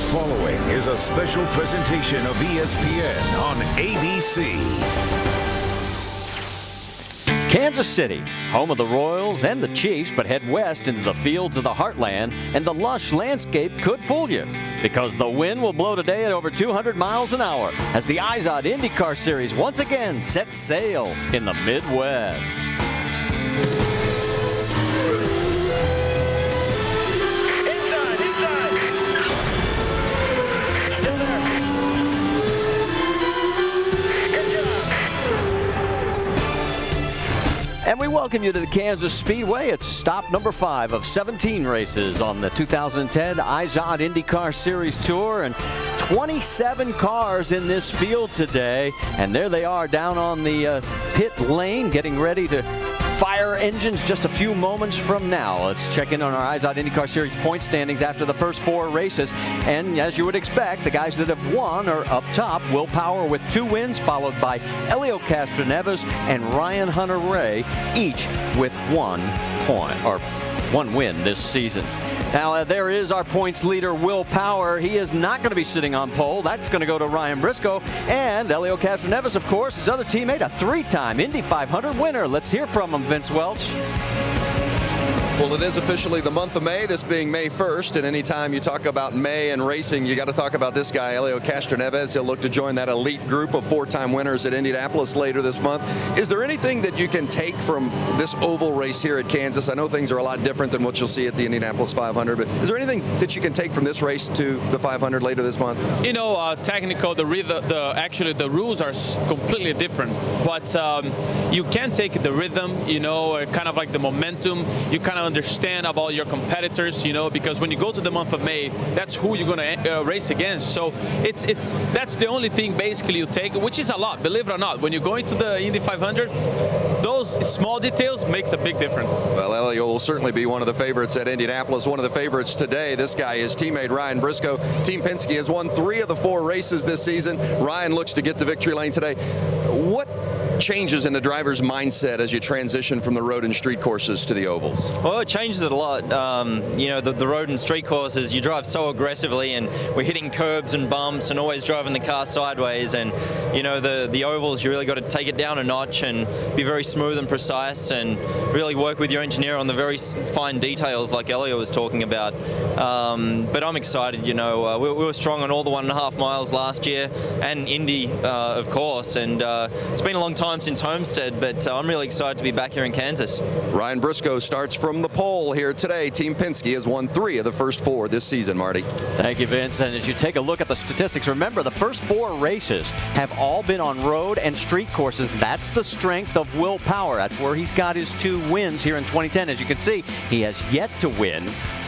following is a special presentation of ESPN on ABC. Kansas City, home of the Royals and the Chiefs, but head west into the fields of the heartland, and the lush landscape could fool you, because the wind will blow today at over 200 miles an hour as the IZOD Indycar Series once again sets sail in the Midwest. And we welcome you to the Kansas Speedway. It's stop number 5 of 17 races on the 2010 IZOD IndyCar Series Tour. And 27 cars in this field today. And there they are down on the pit lane getting ready to fire engines just a few moments from now. Let's check in on our IZOD IndyCar Series point standings after the first 4 races. And as you would expect, the guys that have won are up top. Will Power with 2 wins, followed by Helio Castroneves and Ryan Hunter-Reay, each with 1 point, or 1 win this season. Now, there is our points leader, Will Power. He is not going to be sitting on pole. That's going to go to Ryan Briscoe. And Helio Castroneves, of course, his other teammate, a 3-time Indy 500 winner. Let's hear from him, Vince Welch. Well, it is officially the month of May, this being May 1st, and anytime you talk about May and racing, you got to talk about this guy, Helio Castroneves. He'll look to join that elite group of 4-time winners at Indianapolis later this month. Is there anything that you can take from this oval race here at Kansas? I know things are a lot different than what you'll see at the Indianapolis 500, but is there anything that you can take from this race to the 500 later this month? You know, technical, actually the rules are completely different, but you can take the rhythm, you know, kind of like the momentum. You kind of understand about your competitors, you know, because when you go to the month of May, that's who you're going to race against. So that's the only thing basically you take, which is a lot, believe it or not. When you're going to the Indy 500, those small details makes a big difference. Well, Helio will certainly be one of the favorites at Indianapolis. One of the favorites today, this guy, his teammate Ryan Briscoe. Team Penske has won 3 of the 4 races this season. Ryan looks to get to victory lane today. What changes in the driver's mindset as you transition from the road and street courses to the ovals? Well, it changes it a lot. You know, the road and street courses, you drive so aggressively, and we're hitting curbs and bumps and always driving the car sideways. And you know, the ovals, you really got to take it down a notch and be very smooth and precise, and really work with your engineer on the very fine details like Helio was talking about. But I'm excited. You know, we were strong on all the 1.5 miles last year, and Indy, of course. And it's been a long time since Homestead, but I'm really excited to be back here in Kansas. Ryan Briscoe starts from the pole here today. Team Penske has won 3 of the first 4 this season, Marty. Thank you, Vince. And as you take a look at the statistics, remember the first 4 races have all been on road and street courses. That's the strength of Will Power. That's where he's got his 2 wins here in 2010. As you can see, he has yet to win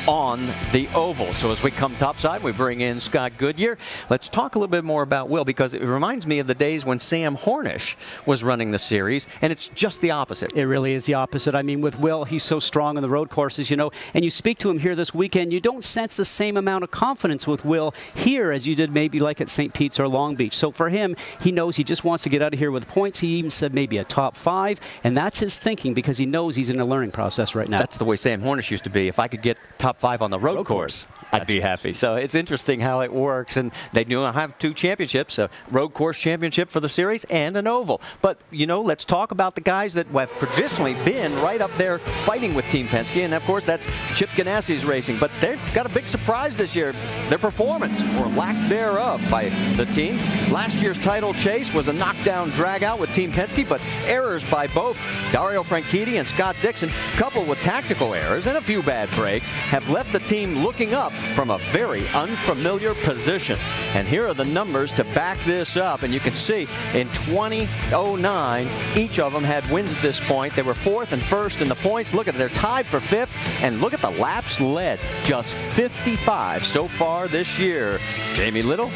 on the oval. So as we come topside, we bring in Scott Goodyear. Let's talk a little bit more about Will, because it reminds me of the days when Sam Hornish was running the series, and it's just the opposite. It really is the opposite. I mean, with Will, he's so strong on the road courses, you know, and you speak to him here this weekend, you don't sense the same amount of confidence with Will here as you did maybe like at St. Pete's or Long Beach. So for him, he knows he just wants to get out of here with points. He even said maybe a top 5, and that's his thinking, because he knows he's in a learning process right now. That's the way Sam Hornish used to be. If I could get top 5 on the road course, I'd be happy. So it's interesting how it works, and they do have 2 championships, a road course championship for the series and an oval. But, you know, let's talk about the guys that have traditionally been right up there fighting with Team Penske, and of course that's Chip Ganassi's racing. But they've got a big surprise this year, their performance, or lack thereof, by the team. Last year's title chase was a knockdown drag-out with Team Penske, but errors by both Dario Franchitti and Scott Dixon, coupled with tactical errors and a few bad breaks, have left the team looking up from a very unfamiliar position. And here are the numbers to back this up, and you can see in 2009 each of them had wins at this point. They were 4th and 1st in the points. Look at it, they're tied for 5th, and look at the laps led, just 55 so far this year. Jamie Little.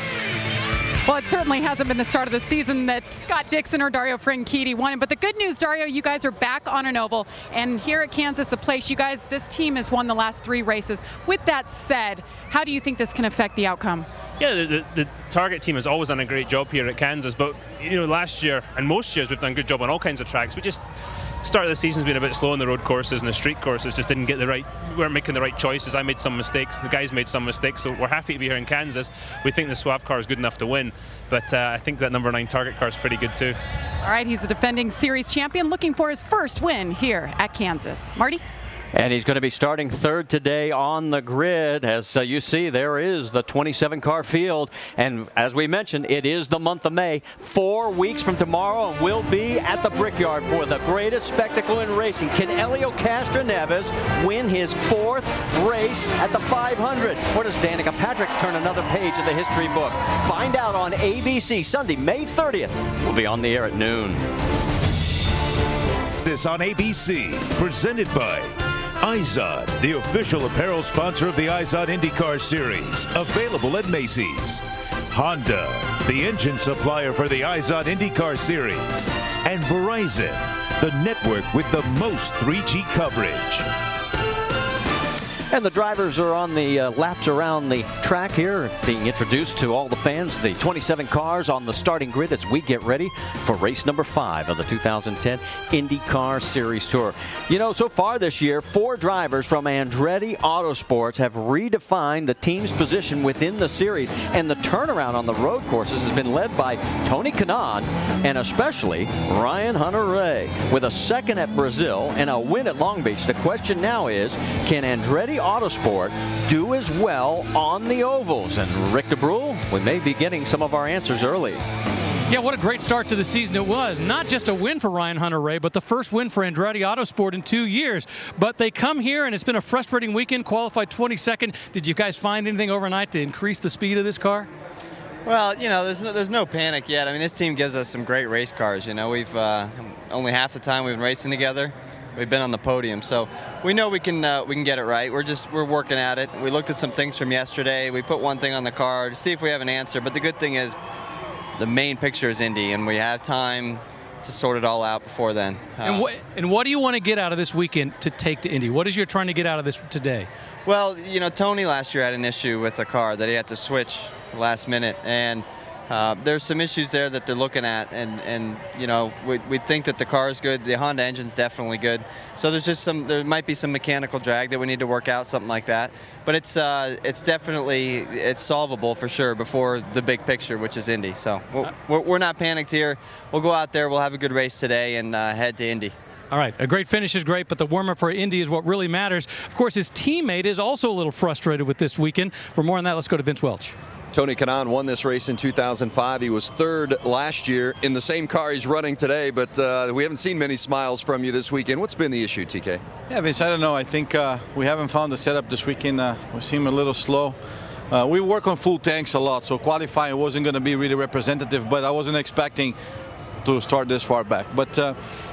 Well, it certainly hasn't been the start of the season that Scott Dixon or Dario Franchitti won. But the good news, Dario, you guys are back on an oval. And here at Kansas, the place, you guys, this team has won the last 3 races. With that said, how do you think this can affect the outcome? Yeah, the Target team has always done a great job here at Kansas. But, you know, last year and most years we've done a good job on all kinds of tracks. We just start of the season's been a bit slow on the road courses, and the street courses just didn't get we weren't making the right choices. I made some mistakes. The guys made some mistakes. So we're happy to be here in Kansas. We think the Suave car is good enough to win, but I think that number 9 Target car is pretty good too. All right, he's the defending series champion, looking for his first win here at Kansas. Marty? And he's going to be starting third today on the grid. As you see, there is the 27-car field. And as we mentioned, it is the month of May. 4 weeks from tomorrow, and we'll be at the Brickyard for the greatest spectacle in racing. Can Helio Castroneves win his 4th race at the 500? Or does Danica Patrick turn another page of the history book? Find out on ABC Sunday, May 30th. We'll be on the air at noon. This on ABC, presented by Izod, the official apparel sponsor of the Izod Indycar Series, available at Macy's. Honda, the engine supplier for the Izod Indycar Series. And Verizon, the network with the most 3G coverage. And the drivers are on the laps around the track here, being introduced to all the fans. The 27 cars on the starting grid as we get ready for race number 5 of the 2010 IndyCar Series Tour. You know, so far this year, 4 drivers from Andretti Autosports have redefined the team's position within the series. And the turnaround on the road courses has been led by Tony Kanaan and especially Ryan Hunter-Reay. With a 2nd at Brazil and a win at Long Beach, the question now is, can Andretti Autosport do as well on the ovals? And Rick DeBrule, we may be getting some of our answers early. Yeah, what a great start to the season it was. Not just a win for Ryan Hunter-Reay, but the first win for Andretti Autosport in 2 years. But they come here, and it's been a frustrating weekend, qualified 22nd. Did you guys find anything overnight to increase the speed of this car? Well, you know, there's no panic yet. I mean, this team gives us some great race cars. You know, we've only half the time we've been racing together. We've been on the podium, so we know we can get it right. We're working at it. We looked at some things from yesterday. We put one thing on the car to see if we have an answer. But the good thing is, the main picture is Indy, and we have time to sort it all out before then. And what do you want to get out of this weekend to take to Indy? What is you're trying to get out of this today? Well, you know, Tony last year had an issue with the car that he had to switch last minute, and there's some issues there that they're looking at, and you know, we think that the car is good. The Honda engine's definitely good. So there might be some mechanical drag that we need to work out, something like that. But it's definitely solvable for sure before the big picture, which is Indy. So we're not panicked here. We'll go out there. We'll have a good race today and head to Indy. All right, a great finish is great, but the warm-up for Indy is what really matters. Of course, his teammate is also a little frustrated with this weekend. For more on that, let's go to Vince Welch. Tony Kanaan won this race in 2005. He was 3rd last year in the same car he's running today, but we haven't seen many smiles from you this weekend. What's been the issue, TK? Yeah, Vince, I don't know. I think we haven't found the setup this weekend. We seem a little slow. We work on full tanks a lot, so qualifying wasn't going to be really representative, but I wasn't expecting to start this far back. But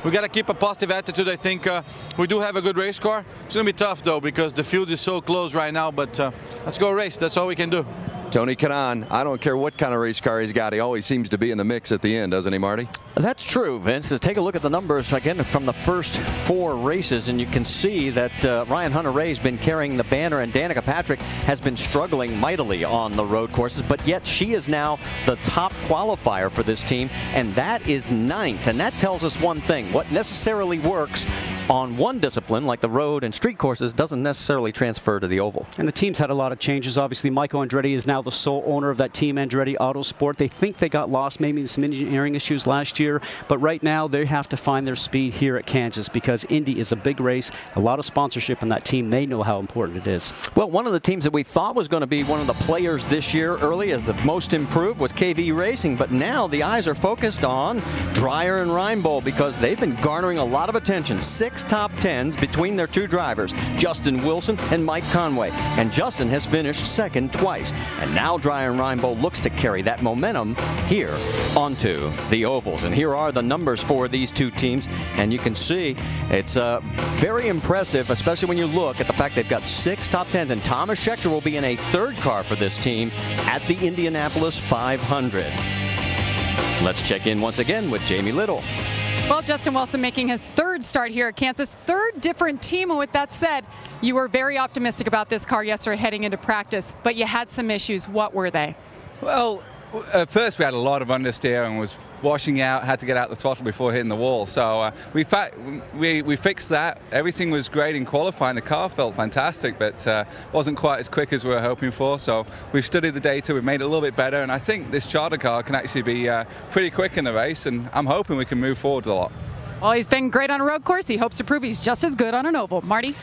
we got to keep a positive attitude. I think we do have a good race car. It's going to be tough, though, because the field is so close right now, but let's go race. That's all we can do. Tony Kanaan, I don't care what kind of race car he's got, he always seems to be in the mix at the end, doesn't he, Marty? That's true, Vince. Take a look at the numbers again from the first 4 races, and you can see that Ryan Hunter-Reay has been carrying the banner, and Danica Patrick has been struggling mightily on the road courses, but yet she is now the top qualifier for this team, and that is 9th. And that tells us one thing: what necessarily works on one discipline, like the road and street courses, doesn't necessarily transfer to the oval. And the team's had a lot of changes. Obviously, Michael Andretti is now the sole owner of that team, Andretti Autosport. They think they got lost maybe in some engineering issues last year, but right now they have to find their speed here at Kansas because Indy is a big race, a lot of sponsorship in that team. They know how important it is. Well, one of the teams that we thought was going to be one of the players this year early as the most improved was KV Racing, but now the eyes are focused on Dreyer and Reinbold because they've been garnering a lot of attention. 6 top 10s between their 2 drivers, Justin Wilson and Mike Conway, and Justin has finished 2nd twice. And now Dreyer and Reinbold looks to carry that momentum here onto the ovals. And here are the numbers for these 2 teams, and you can see it's very impressive, especially when you look at the fact they've got 6 top 10s, and Thomas Schechter will be in a 3rd car for this team at the Indianapolis 500. Let's check in once again with Jamie Little. Well, Justin Wilson making his 3rd start here at Kansas, 3rd different team. And with that said, you were very optimistic about this car yesterday heading into practice, but you had some issues. What were they? Well, at first we had a lot of understeer and was washing out, had to get out the throttle before hitting the wall. So we fixed that. Everything was great in qualifying. The car felt fantastic, but wasn't quite as quick as we were hoping for. So we've studied the data, we've made it a little bit better, and I think this charter car can actually be pretty quick in the race, and I'm hoping we can move forwards a lot. Well, he's been great on a road course. He hopes to prove he's just as good on an oval. Marty?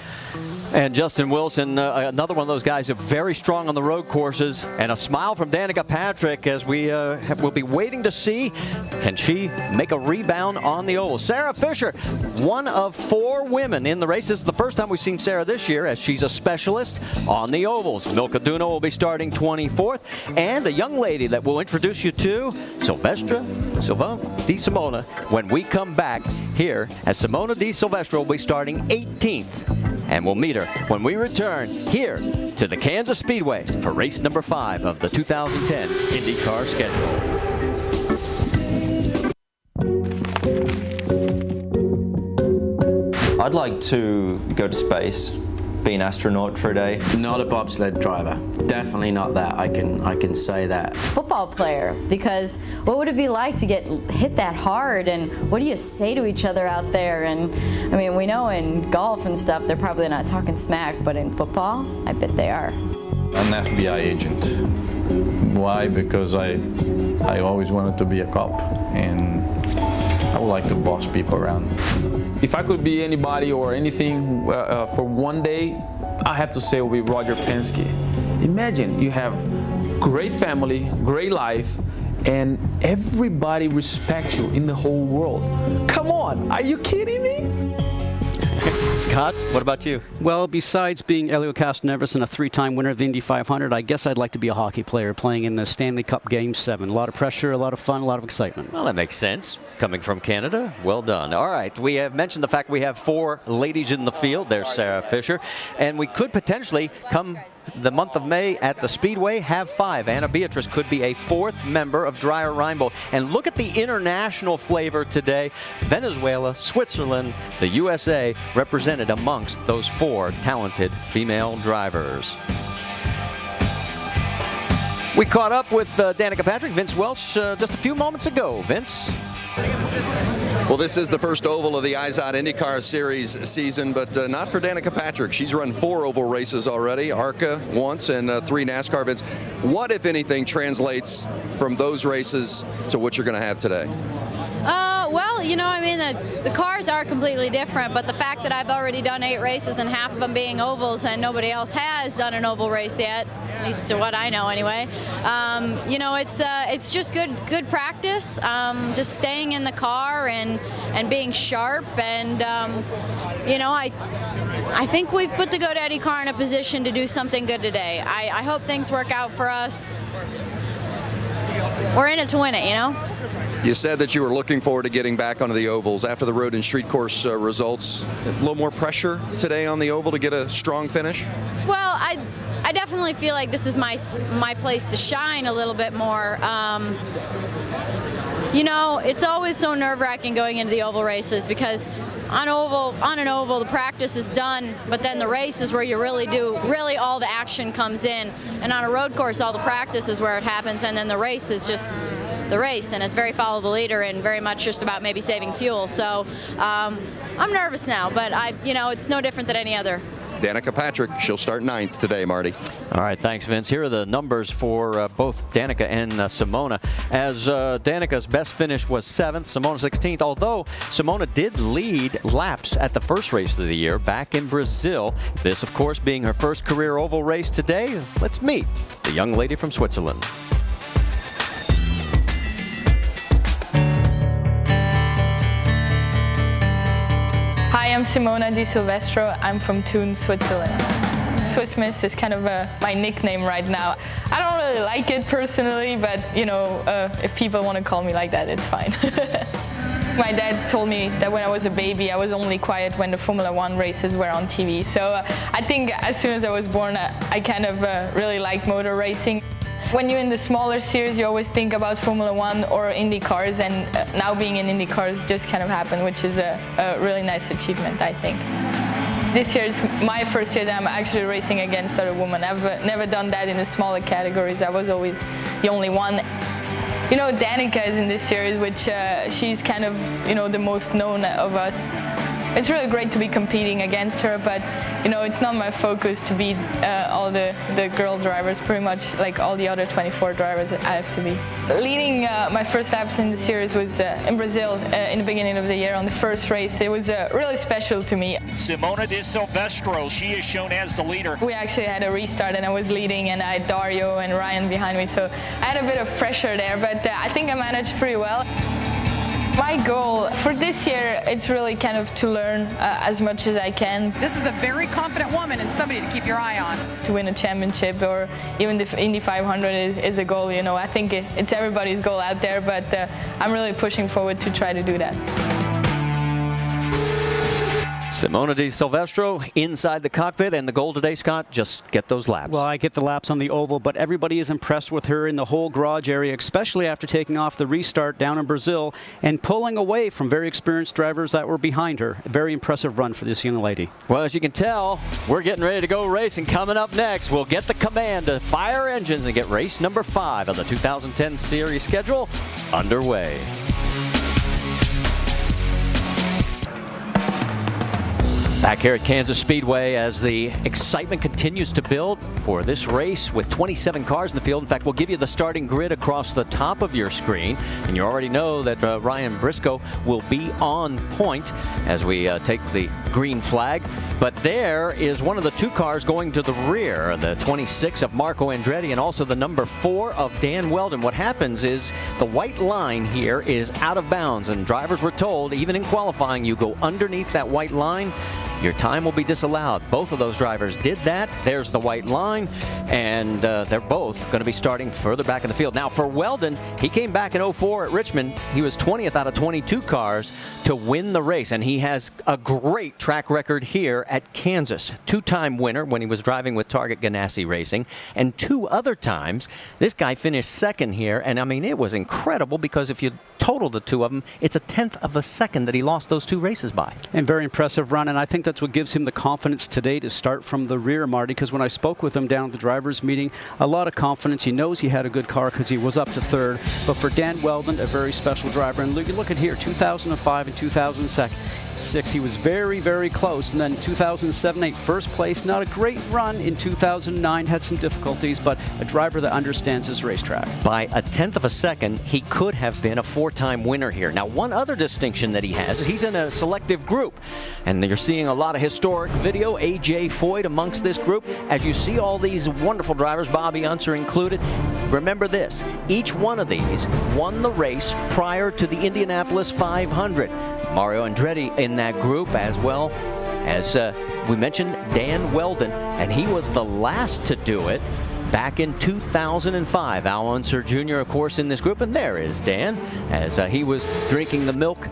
And Justin Wilson, another one of those guys who are very strong on the road courses, and a smile from Danica Patrick as we will be waiting to see, can she make a rebound on the oval? Sarah Fisher, one of 4 women in the race. This is the first time we've seen Sarah this year, as she's a specialist on the ovals. Milka Duno will be starting 24th, and a young lady that we'll introduce you to, Silvestre Di Simona, when we come back here, as Simona Di Silvestre will be starting 18th. And we'll meet her when we return here to the Kansas Speedway for race number 5 of the 2010 IndyCar schedule. I'd like to go to space, be an astronaut for a day. Not a bobsled driver. Definitely not that. I can say that. Football player, because what would it be like to get hit that hard, and what do you say to each other out there? And I mean, we know in golf and stuff they're probably not talking smack, but in football, I bet they are. An FBI agent. Why? Because I always wanted to be a cop, and I would like to boss people around. If I could be anybody or anything for one day, I have to say it would be Roger Penske. Imagine you have great family, great life, and everybody respects you in the whole world. Come on, are you kidding me? Scott, what about you? Well, besides being Elio Castroneves and a 3-time winner of the Indy 500, I guess I'd like to be a hockey player playing in the Stanley Cup Game 7. A lot of pressure, a lot of fun, a lot of excitement. Well, that makes sense. Coming from Canada, well done. All right, we have mentioned the fact we have 4 ladies in the field. There's Sarah Fisher. And we could potentially come the month of May at the Speedway have 5. Anna Beatrice could be a 4th member of Dreyer Reinbold. And look at the international flavor today. Venezuela, Switzerland, the USA represented amongst those 4 talented female drivers. We caught up with Danica Patrick, Vince Welch, just a few moments ago. Vince? Well, this is the first oval of the IZOD IndyCar Series season, but not for Danica Patrick. She's run 4 oval races already, ARCA once, and 3 NASCAR events. What, if anything, translates from those races to what you're going to have today? Well, you know, I mean, the cars are completely different, but the fact that I've already done 8 races and half of them being ovals and nobody else has done an oval race yet, at least to what I know anyway, you know, it's just good practice, just staying in the car and being sharp, and you know, I think we've put the GoDaddy car in a position to do something good today. I hope things work out for us. We're in it to win it, you know? You said that you were looking forward to getting back onto the ovals after the road and street course results. A little more pressure today on the oval to get a strong finish? Well, I definitely feel like this is my place to shine a little bit more. You know, it's always so nerve-wracking going into the oval races, because on an oval the practice is done, but then the race is where you really all the action comes in. And on a road course, all the practice is where it happens, and then the race is just the race, and it's very follow the leader and very much just about maybe saving fuel. So I'm nervous now, but you know, it's no different than any other. Danica Patrick, she'll start 9th today, Marty. All right, thanks, Vince. Here are the numbers for both Danica and Simona. As Danica's best finish was 7th, Simona 16th, although Simona did lead laps at the first race of the year back in Brazil. This, of course, being her first career oval race today. Let's meet the young lady from Switzerland. Hi, I'm Simona Di Silvestro. I'm from Thun, Switzerland. Swiss Miss is kind of my nickname right now. I don't really like it personally, but you know, if people want to call me like that, it's fine. My dad told me that when I was a baby, I was only quiet when the Formula 1 races were on TV. So I think as soon as I was born, I kind of really liked motor racing. When you're in the smaller series, you always think about Formula 1 or Indy cars, and now being in Indy cars just kind of happened, which is a really nice achievement, I think. This year is my first year that I'm actually racing against other women. I've never done that in the smaller categories. I was always the only one. you know, Danica is in this series, which she's kind of, you know, the most known of us. It's really great to be competing against her, but you know, it's not my focus to beat all the girl drivers, pretty much like all the other 24 drivers that I have to beat. Leading my first laps in the series was in Brazil in the beginning of the year on the first race. It was really special to me. Simona de Silvestro, she is shown as the leader. We actually had a restart and I was leading, and I had Dario and Ryan behind me, so I had a bit of pressure there, but I think I managed pretty well. My goal for this year, it's really kind of to learn as much as I can. This is a very confident woman and somebody to keep your eye on. To win a championship or even the Indy 500 is a goal, you know. I think it's everybody's goal out there, but I'm really pushing forward to try to do that. Simona de Silvestro inside the cockpit, and the goal today, Scott, just get those laps. Well, I get the laps on the oval, but everybody is impressed with her in the whole garage area, especially after taking off the restart down in Brazil and pulling away from very experienced drivers that were behind her. A very impressive run for this young lady. Well, as you can tell, we're getting ready to go racing. Coming up next, we'll get the command to fire engines and get race number 5 of the 2010 series schedule underway. Back here at Kansas Speedway as the excitement continues to build for this race with 27 cars in the field. In fact, we'll give you the starting grid across the top of your screen. And you already know that Ryan Briscoe will be on point as we take the green flag. But there is one of the 2 cars going to the rear, the 26 of Marco Andretti and also the number 4 of Dan Weldon. What happens is the white line here is out of bounds, and drivers were told, even in qualifying, you go underneath that white line, your time will be disallowed. Both of those drivers did that. There's the white line, and they're both going to be starting further back in the field. Now, for Weldon, he came back in 04 at Richmond. He was 20th out of 22 cars to win the race, and he has a great track record here at Kansas. 2-time winner when he was driving with Target Ganassi Racing, and 2 other times. This guy finished second here, and I mean, it was incredible because if you total the 2 of them, it's a 1/10 of a second that he lost those 2 races by. And very impressive run, and I think that's what gives him the confidence today to start from the rear, Marty, because when I spoke with him down at the drivers' meeting, a lot of confidence. He knows he had a good car because he was up to 3rd. But for Dan Weldon, a very special driver. And look at here, 2005 and 2006, he was very, very close. And then 2007-8, first place. Not a great run in 2009, had some difficulties, but a driver that understands his racetrack. By a 1/10 of a second, he could have been a 4-time winner here. Now, one other distinction that he has is he's in a selective group, and you're seeing a lot of historic video. A.J. Foyt amongst this group. As you see all these wonderful drivers, Bobby Unser included, remember this, each one of these won the race prior to the Indianapolis 500. Mario Andretti in that group, as well as we mentioned Dan Weldon, and he was the last to do it back in 2005. Al Unser Jr., of course, in this group, and there is Dan as he was drinking the milk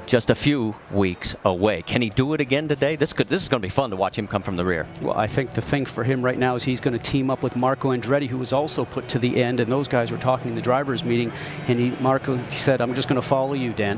just a few weeks away. Can he do it again today? This is going to be fun to watch him come from the rear. Well, I think the thing for him right now is he's going to team up with Marco Andretti, who was also put to the end, and those guys were talking in the drivers' meeting, and Marco said, "I'm just going to follow you, Dan."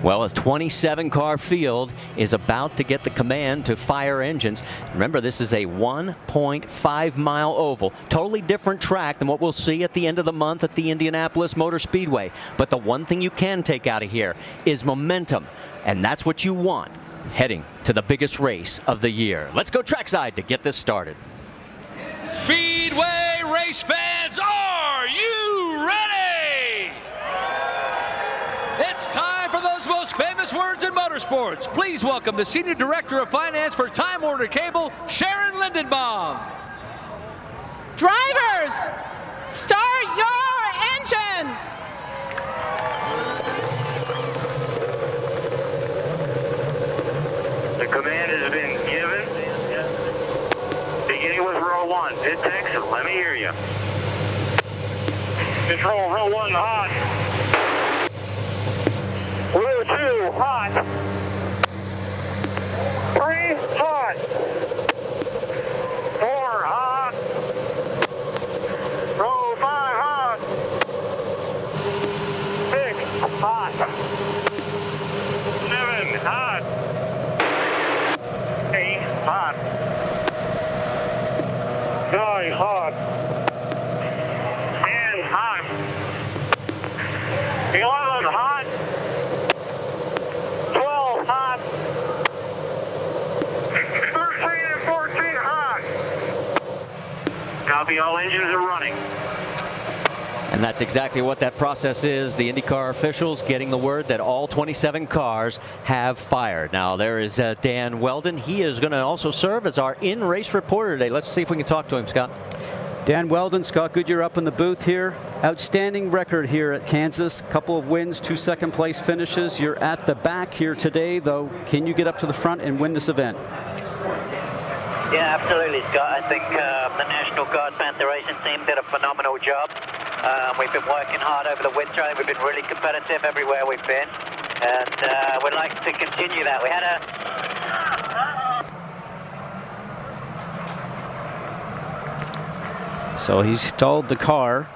Well, a 27-car field is about to get the command to fire engines. Remember, this is a 1.5-mile oval. Totally different track than what we'll see at the end of the month at the Indianapolis Motor Speedway. But the one thing you can take out of here is momentum, and that's what you want heading to the biggest race of the year. Let's go trackside to get this started. Speedway race fans, are you ready? It's time for those most famous words in motorsports. Please welcome the Senior Director of Finance for Time Warner Cable, Sharon Lindenbaum. Drivers, start your engines. The command has been given. Beginning with row 1. Pit text, let me hear you. Control, row 1 hot. Row 2 hot. 3 hot. 4 hot. Row 5 hot. 6 hot. 7 hot. 8 hot. 9 hot. 10 hot. Copy, all engines are running. And that's exactly what that process is. The IndyCar officials getting the word that all 27 cars have fired. Now there is Dan Weldon. He is going to also serve as our in-race reporter today. Let's see if we can talk to him, Scott. Dan Weldon, Scott Goodyear up in the booth here. Outstanding record here at Kansas. Couple of wins, 2 second-place finishes. You're at the back here today, though. Can you get up to the front and win this event? Yeah, absolutely, Scott. I think the National Guard Panther Racing team did a phenomenal job. We've been working hard over the winter. We've been really competitive everywhere we've been, and we'd like to continue that. We had a... So he's stalled the car.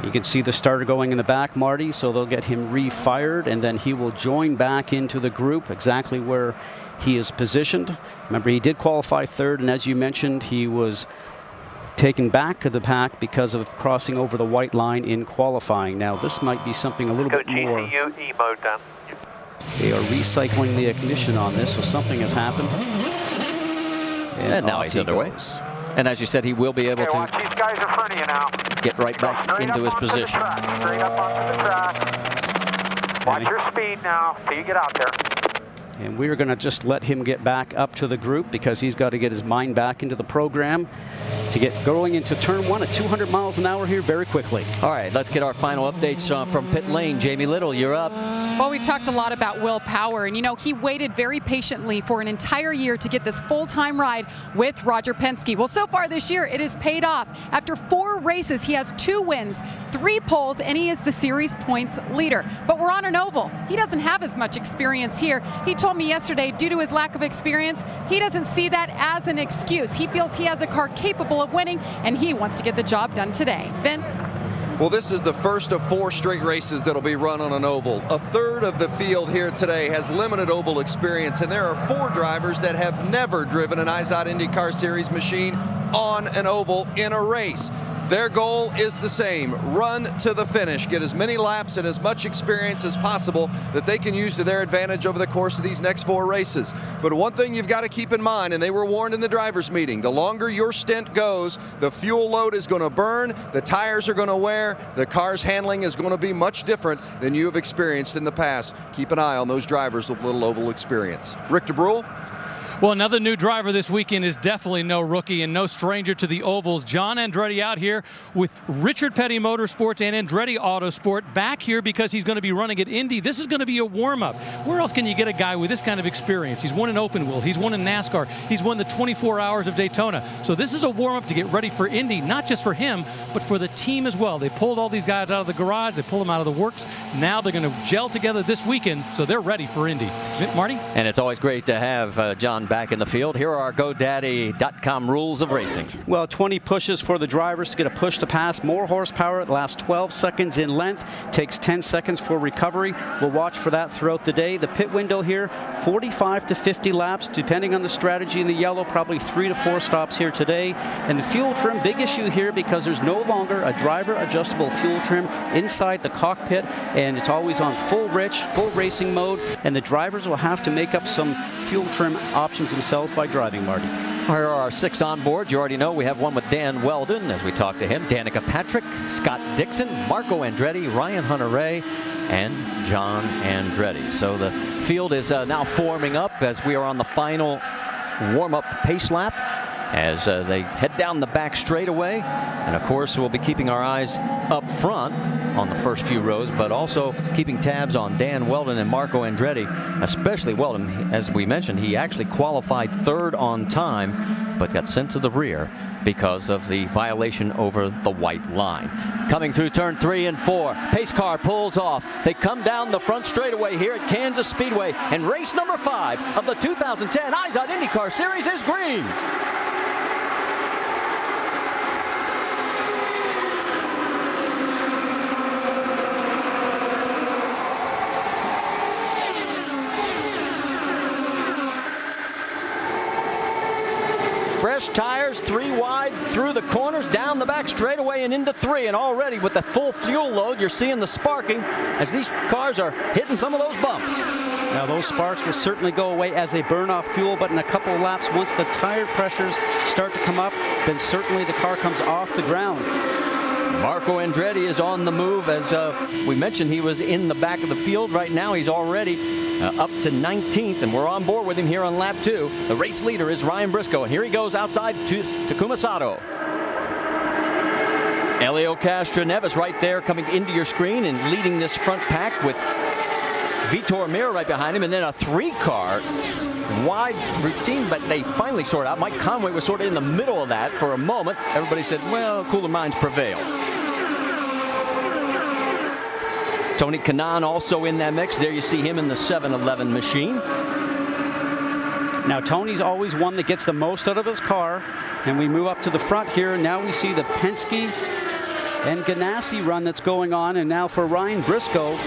You can see the starter going in the back, Marty, so they'll get him refired, and then he will join back into the group exactly where he is positioned. Remember, he did qualify third, and as you mentioned, he was taken back to the pack because of crossing over the white line in qualifying. Now, this might be something a little bit more. GCU E-mode down. They are recycling the ignition on this, so something has happened. And now he's underway. And as you said, he will be able to Watch these guys in front of you now. get right back into his position. Straight up onto the track. Watch your speed now till you get out there. And we're going to just let him get back up to the group because he's got to get his mind back into the program to get going into turn 1 at 200 miles an hour here very quickly. All right, let's get our final updates from pit lane. Jamie Little, you're up. Well, we've talked a lot about Will Power, and you know, he waited very patiently for an entire year to get this full-time ride with Roger Penske. Well, so far this year, it has paid off. After 4 races, he has 2 wins, 3 poles, and he is the series points leader. But we're on an oval. He doesn't have as much experience here. He told me yesterday, due to his lack of experience, he doesn't see that as an excuse. He feels he has a car capable of winning, and he wants to get the job done today. Vince? Well, this is the first of 4 straight races that'll be run on an oval. A third of the field here today has limited oval experience, and there are 4 drivers that have never driven an IZOD IndyCar Series machine on an oval in a race. Their goal is the same: run to the finish, get as many laps and as much experience as possible that they can use to their advantage over the course of these next 4 races. But one thing you've got to keep in mind, and they were warned in the drivers' meeting, the longer your stint goes, the fuel load is going to burn, the tires are going to wear, the car's handling is going to be much different than you have experienced in the past. Keep an eye on those drivers with little oval experience. Rick DeBrule? Well, another new driver this weekend is definitely no rookie and no stranger to the ovals. John Andretti out here with Richard Petty Motorsports and Andretti Autosport back here because he's going to be running at Indy. This is going to be a warm-up. Where else can you get a guy with this kind of experience? He's won an open wheel. He's won in NASCAR. He's won the 24 Hours of Daytona. So this is a warm-up to get ready for Indy, not just for him, but for the team as well. They pulled all these guys out of the garage. They pulled them out of the works. Now they're going to gel together this weekend, so they're ready for Indy. Marty? And it's always great to have John back in the field. Here are our GoDaddy.com rules of racing. Well, 20 pushes for the drivers to get a push to pass. More horsepower. It lasts 12 seconds in length. Takes 10 seconds for recovery. We'll watch for that throughout the day. The pit window here, 45 to 50 laps, depending on the strategy in the yellow, probably 3 to 4 stops here today. And the fuel trim, big issue here because there's no longer a driver adjustable fuel trim inside the cockpit, and it's always on full rich, full racing mode, and the drivers will have to make up some fuel trim options themselves by driving, Marty. Here are our 6 on board. You already know we have one with Dan Weldon as we talk to him, Danica Patrick, Scott Dixon, Marco Andretti, Ryan Hunter-Reay, and John Andretti. So the field is now forming up as we are on the final warm-up pace lap as they head down the back straightaway. And of course, we'll be keeping our eyes up front on the first few rows, but also keeping tabs on Dan Weldon and Marco Andretti, especially Weldon. As we mentioned, he actually qualified 3rd on time, but got sent to the rear because of the violation over the white line. Coming through turn 3 and 4, pace car pulls off. They come down the front straightaway here at Kansas Speedway, and race number 5 of the 2010 IZOD IndyCar Series is green. Fresh tires, 3 wide, through the corners, down the back straightaway and into 3. And already with the full fuel load, you're seeing the sparking as these cars are hitting some of those bumps. Now those sparks will certainly go away as they burn off fuel, but in a couple of laps, once the tire pressures start to come up, then certainly the car comes off the ground. Marco Andretti is on the move. As we mentioned, he was in the back of the field. Right now he's already up to 19th, and we're on board with him here on lap 2. The race leader is Ryan Briscoe, and here he goes outside to Takuma Sato. Helio Castroneves right there coming into your screen and leading this front pack with Vitor Mir right behind him, and then a 3-car wide routine, but they finally sort out. Mike Conway was sort of in the middle of that for a moment. Everybody said, well, cooler minds prevail. Tony Kanaan also in that mix. There you see him in the 711 machine. Now Tony's always one that gets the most out of his car, and we move up to the front here. Now we see the Penske and Ganassi run that's going on, and now for Ryan Briscoe,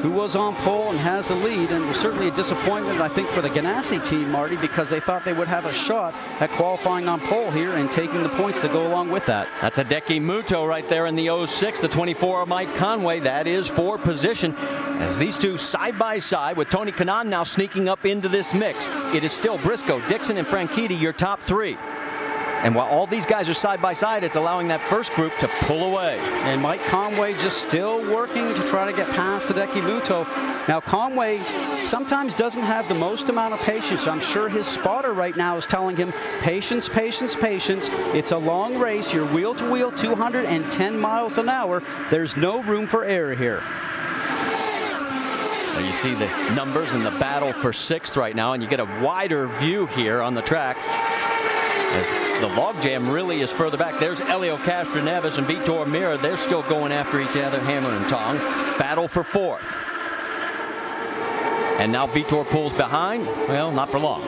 who was on pole and has the lead, and was certainly a disappointment, I think, for the Ganassi team, Marty, because they thought they would have a shot at qualifying on pole here and taking the points that go along with that. That's Hideki Muto right there in the 06, the 24 of Mike Conway. That is for position. As these two side by side with Tony Kanaan now sneaking up into this mix. It is still Briscoe, Dixon, and Franchitti, your top 3. And while all these guys are side by side, it's allowing that first group to pull away. And Mike Conway just still working to try to get past Hideki Muto. Now Conway sometimes doesn't have the most amount of patience. I'm sure his spotter right now is telling him, patience, patience, patience. It's a long race. You're wheel to wheel, 210 miles an hour. There's no room for error here. Well, you see the numbers in the battle for 6th right now, and you get a wider view here on the track. As the logjam really is further back. There's Helio Castroneves and Vitor Mir. They're still going after each other, hammer and tong. Battle for 4th. And now Vitor pulls behind. Well, not for long.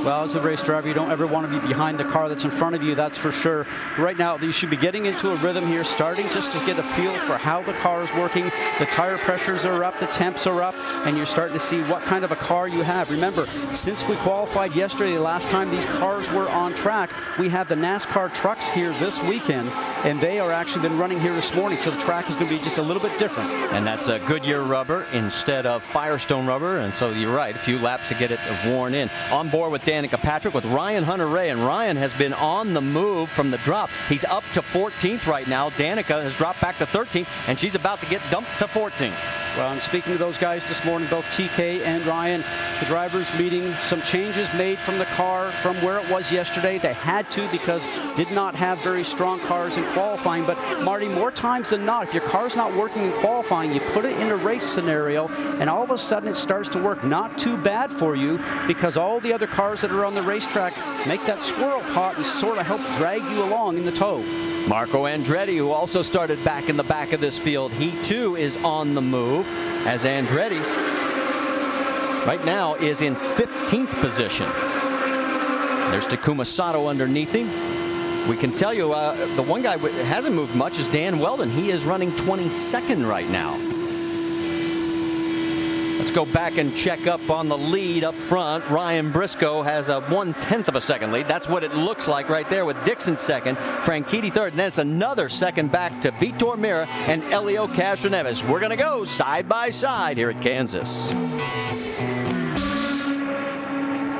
Well, as a race driver, you don't ever want to be behind the car that's in front of you, that's for sure. Right now, you should be getting into a rhythm here, starting just to get a feel for how the car is working. The tire pressures are up, the temps are up, and you're starting to see what kind of a car you have. Remember, since we qualified yesterday, the last time these cars were on track, we have the NASCAR trucks here this weekend, and they are actually been running here this morning, so the track is going to be just a little bit different. And that's a Goodyear rubber instead of Firestone rubber, and so you're right, a few laps to get it worn in. On board with Danica Patrick with Ryan Hunter-Reay, and Ryan has been on the move from the drop. He's up to 14th right now. Danica has dropped back to 13th, and she's about to get dumped to 14th. Well, and speaking to those guys this morning, both TK and Ryan, the drivers meeting, some changes made from the car from where it was yesterday. They had to because did not have very strong cars in qualifying. But Marty, more times than not, if your car's not working in qualifying, you put it in a race scenario, and all of a sudden it starts to work not too bad for you because all the other cars that are on the racetrack make that swirl pot and sort of help drag you along in the tow. Marco Andretti, who also started back in the back of this field, he too is on the move, as Andretti right now is in 15th position. There's Takuma Sato underneath him. We can tell you the one guy who hasn't moved much is Dan Weldon. He is running 22nd right now. Let's go back and check up on the lead up front. Ryan Briscoe has a 1/10 of a second lead. That's what it looks like right there with Dixon second, Franchitti third, and then it's another second back to Vitor Mir and Helio Castroneves. We're going to go side by side here at Kansas.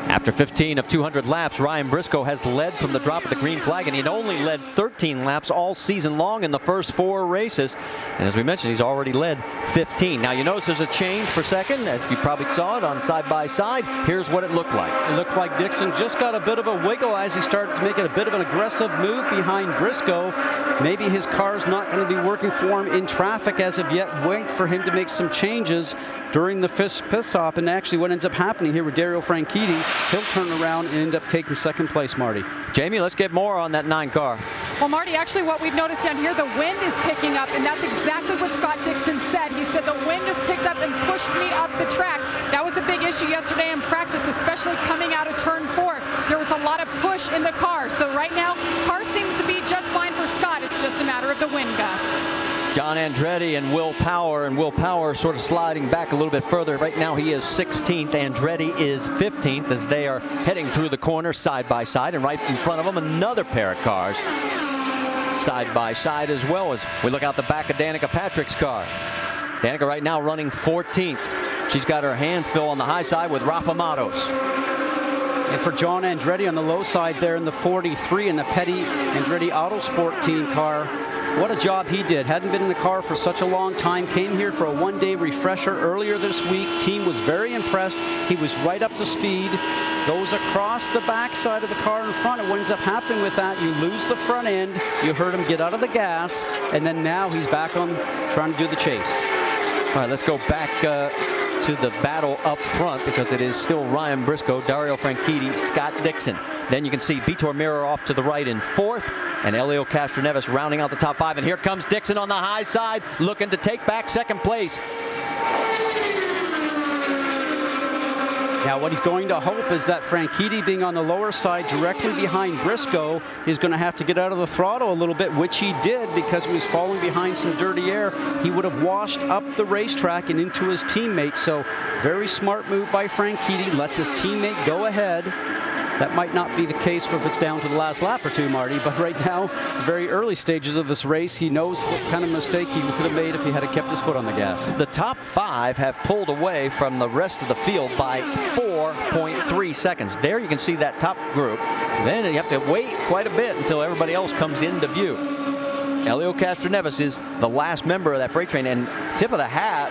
After 15 of 200 laps, Ryan Briscoe has led from the drop of the green flag, and he'd only led 13 laps all season long in the first 4 races. And as we mentioned, he's already led 15. Now you notice there's a change for second. You probably saw it on side by side. Here's what it looked like. It looked like Dixon just got a bit of a wiggle as he started to make it a bit of an aggressive move behind Briscoe. Maybe his car's not going to be working for him in traffic as of yet. Wait for him to make some changes during the pit stop. And actually what ends up happening here with Dario Franchitti, he'll turn around and end up taking second place, Marty. Jamie, let's get more on that 9 car. Well, Marty, actually what we've noticed down here, the wind is picking up, and that's exactly what Scott Dixon said. He said the wind has picked up and pushed me up the track. That was a big issue yesterday in practice, especially coming out of turn 4. There was a lot of push in the car. So right now, car seems to be just fine for Scott. It's just a matter of the wind gusts. John Andretti and Will Power sort of sliding back a little bit further. Right now he is 16th. Andretti is 15th as they are heading through the corner side by side, and right in front of them another pair of cars side by side as well as we look out the back of Danica Patrick's car. Danica right now running 14th. She's got her hands full on the high side with Rafa Matos. And for John Andretti on the low side there in the 43 in the Petty Andretti Autosport team car, what a job he did. Hadn't been in the car for such a long time. Came here for a one-day refresher earlier this week. Team was very impressed. He was right up to speed. Goes across the backside of the car in front. And what ends up happening with that, you lose the front end. You heard him get out of the gas. And then now he's back on trying to do the chase. All right, let's go back to the battle up front, because it is still Ryan Briscoe, Dario Franchitti, Scott Dixon. Then you can see Vitor Mirra off to the right in 4th, and Helio Castroneves rounding out the top 5. And here comes Dixon on the high side, looking to take back 2nd place. Now what he's going to hope is that Franchitti, being on the lower side directly behind Briscoe, is going to have to get out of the throttle a little bit, which he did, because he was falling behind some dirty air. He would have washed up the racetrack and into his teammate. So very smart move by Franchitti, lets his teammate go ahead. That might not be the case if it's down to the last lap or two, Marty, but right now, very early stages of this race, he knows what kind of mistake he could have made if he had kept his foot on the gas. The top 5 have pulled away from the rest of the field by 4.3 seconds. There you can see that top group. Then you have to wait quite a bit until everybody else comes into view. Helio Castroneves is the last member of that freight train, and tip of the hat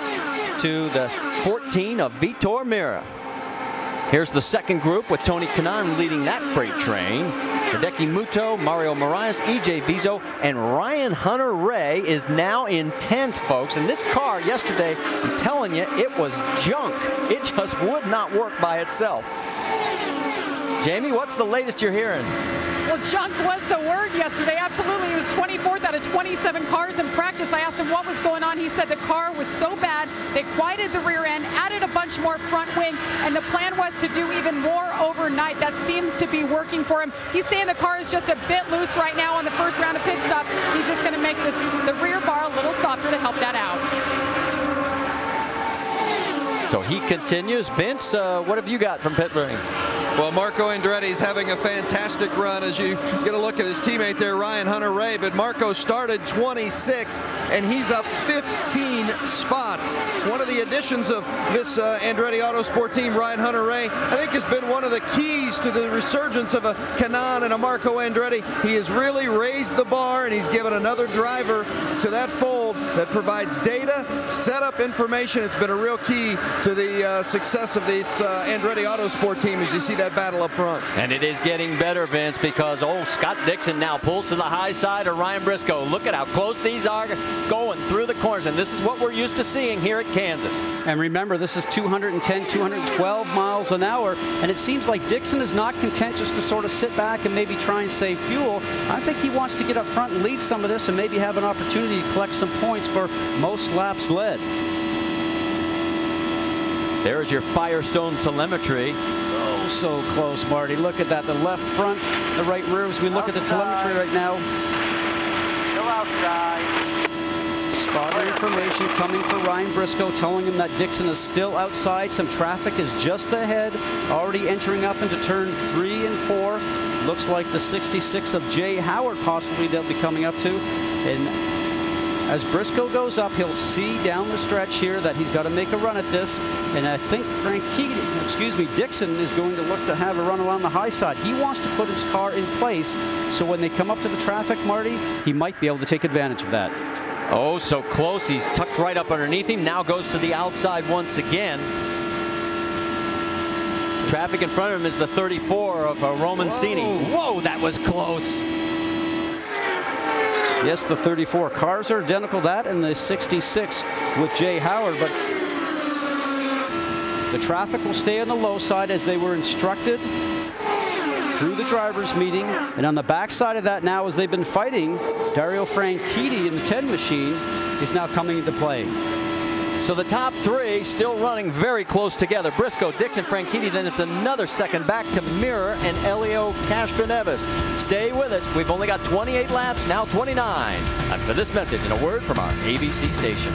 to the 14 of Vitor Mirra. Here's the second group with Tony Kanaan leading that freight train. Hideki Muto, Mario Moraes, EJ Vizo, and Ryan Hunter-Reay is now in 10th, folks. And this car yesterday, I'm telling you, it was junk. It just would not work by itself. Jamie, what's the latest you're hearing? Well, junk was the word yesterday. Absolutely. He was 24th out of 27 cars in practice. I asked him what was going on. He said the car was so bad, they quieted the rear end, added a bunch more front wing, and the plan was to do even more overnight. That seems to be working for him. He's saying the car is just a bit loose right now on the first round of pit stops. He's just going to make the rear bar a little softer to help that out. So he continues. Vince, what have you got from pit lane? Well, Marco Andretti's having a fantastic run as you get a look at his teammate there, Ryan Hunter-Reay. But Marco started 26th, and he's up 15 spots. One of the additions of this Andretti Autosport team, Ryan Hunter-Reay, I think has been one of the keys to the resurgence of a Kanaan and a Marco Andretti. He has really raised the bar, and he's given another driver to that fold that provides data, setup information. It's been a real key to the success of this Andretti Autosport team, as you see that battle up front. And it is getting better, Vince, because Scott Dixon now pulls to the high side of Ryan Briscoe. Look at how close these are going through the corners, and this is what we're used to seeing here at Kansas. And remember, this is 210, 212 miles an hour, and it seems like Dixon is not content just to sort of sit back and maybe try and save fuel. I think he wants to get up front and lead some of this and maybe have an opportunity to collect some points for most laps led. There's your Firestone telemetry. Oh, so close, Marty. Look at that. The left front, the right rear. As we look at the telemetry right now. Still outside. Spotter information coming for Ryan Briscoe, telling him that Dixon is still outside. Some traffic is just ahead, already entering up into turn 3 and 4. Looks like the 66 of Jay Howard possibly they'll be coming up to. And as Briscoe goes up, he'll see down the stretch here that he's got to make a run at this. And I think Dixon is going to look to have a run around the high side. He wants to put his car in place, so when they come up to the traffic, Marty, he might be able to take advantage of that. Oh, so close. He's tucked right up underneath him. Now goes to the outside once again. Traffic in front of him is the 34 of Roman Cini. Whoa, that was close. Yes, the 34 cars are identical, that and the 66 with Jay Howard, but the traffic will stay on the low side as they were instructed through the drivers' meeting. And on the back side of that now, as they've been fighting, Dario Franchitti in the 10 machine is now coming into play. So the top 3 still running very close together. Briscoe, Dixon, Franchitti, then it's another second back to Mirra and Helio Castroneves. Stay with us. We've only got 28 laps, now 29. After this message and a word from our ABC stations.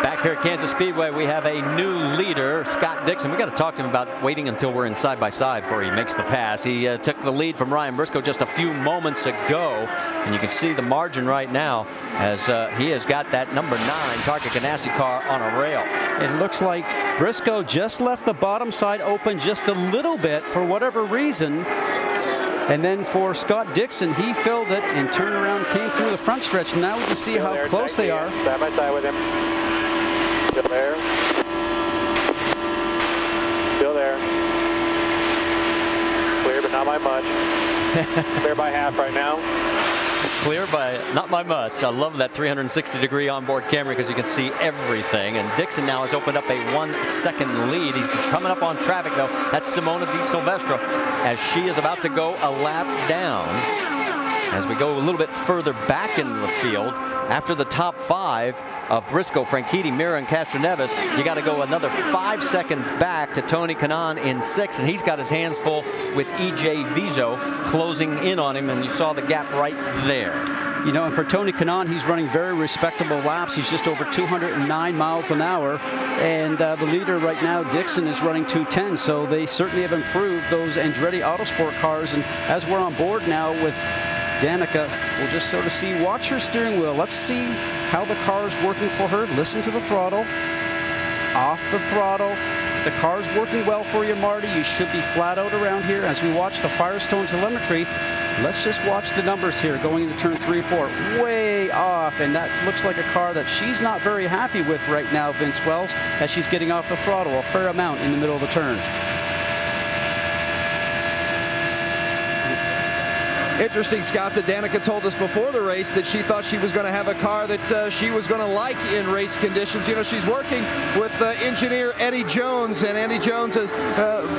Back Back here at Kansas Speedway, we have a new leader, Scott Dixon. We got to talk to him about waiting until we're in side by side before he makes the pass. He took the lead from Ryan Briscoe just a few moments ago, and you can see the margin right now as he has got that number 9 Target Ganassi car on a rail. It looks like Briscoe just left the bottom side open just a little bit for whatever reason. And then for Scott Dixon, he filled it and turned around, came through the front stretch. Now we can see how close they are. Side by side with him. Still there. Still there. Clear, but not by much. Clear by half right now. Clear by not by much. I love that 360-degree onboard camera because you can see everything. And Dixon now has opened up a 1-second lead. He's coming up on traffic, though. That's Simona Di Silvestro as she is about to go a lap down. As we go a little bit further back into the field, after the top 5 of Briscoe, Franchitti, Mira, and Castroneves, you got to go another 5 seconds back to Tony Kanaan in 6th, and he's got his hands full with E.J. Vizo closing in on him, and you saw the gap right there. You know, and for Tony Kanaan, he's running very respectable laps. He's just over 209 miles an hour, and the leader right now, Dixon, is running 210, so they certainly have improved those Andretti Autosport cars, and as we're on board now with Danica, we'll just sort of see, watch her steering wheel. Let's see how the car is working for her. Listen to the throttle. Off the throttle. If the car's working well for you, Marty, you should be flat out around here. As we watch the Firestone telemetry, let's just watch the numbers here going into turn 3, 4. Way off, and that looks like a car that she's not very happy with right now, Vince Wells, as she's getting off the throttle a fair amount in the middle of the turn. Interesting, Scott, that Danica told us before the race that she thought she was going to have a car that she was going to like in race conditions. You know, she's working with engineer Eddie Jones, and Eddie Jones has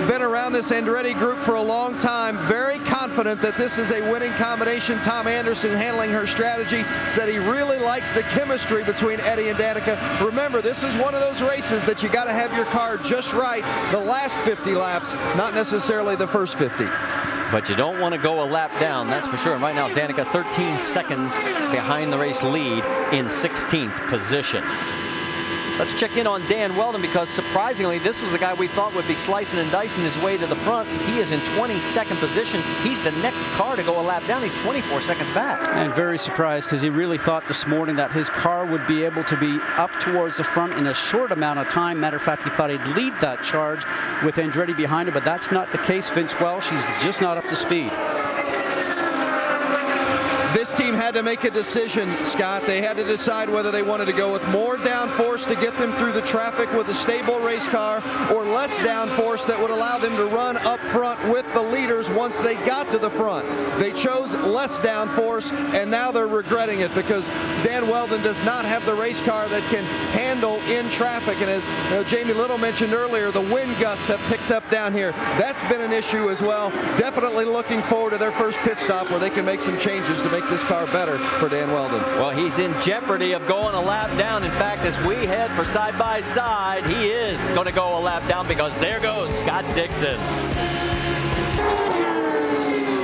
been around this Andretti group for a long time. Very confident that this is a winning combination. Tom Anderson handling her strategy said he really likes the chemistry between Eddie and Danica. Remember, this is one of those races that you got to have your car just right the last 50 laps, not necessarily the first 50. But you don't want to go a lap down, that's for sure. And right now, Danica 13 seconds behind the race lead in 16th position. Let's check in on Dan Weldon, because surprisingly, this was the guy we thought would be slicing and dicing his way to the front. He is in 22nd position. He's the next car to go a lap down. He's 24 seconds back. And very surprised, because he really thought this morning that his car would be able to be up towards the front in a short amount of time. Matter of fact, he thought he'd lead that charge with Andretti behind him, but that's not the case. Vince Welsh, he's just not up to speed. This team had to make a decision, Scott. They had to decide whether they wanted to go with more downforce to get them through the traffic with a stable race car, or less downforce that would allow them to run up front with the leaders once they got to the front. They chose less downforce, and now they're regretting it, because Dan Weldon does not have the race car that can handle in traffic. And as Jamie Little mentioned earlier, the wind gusts have picked up down here. That's been an issue as well. Definitely looking forward to their first pit stop where they can make some changes to make this car better for Dan Weldon. Well, he's in jeopardy of going a lap down. In fact, as we head for side by side, he is going to go a lap down, because there goes Scott Dixon.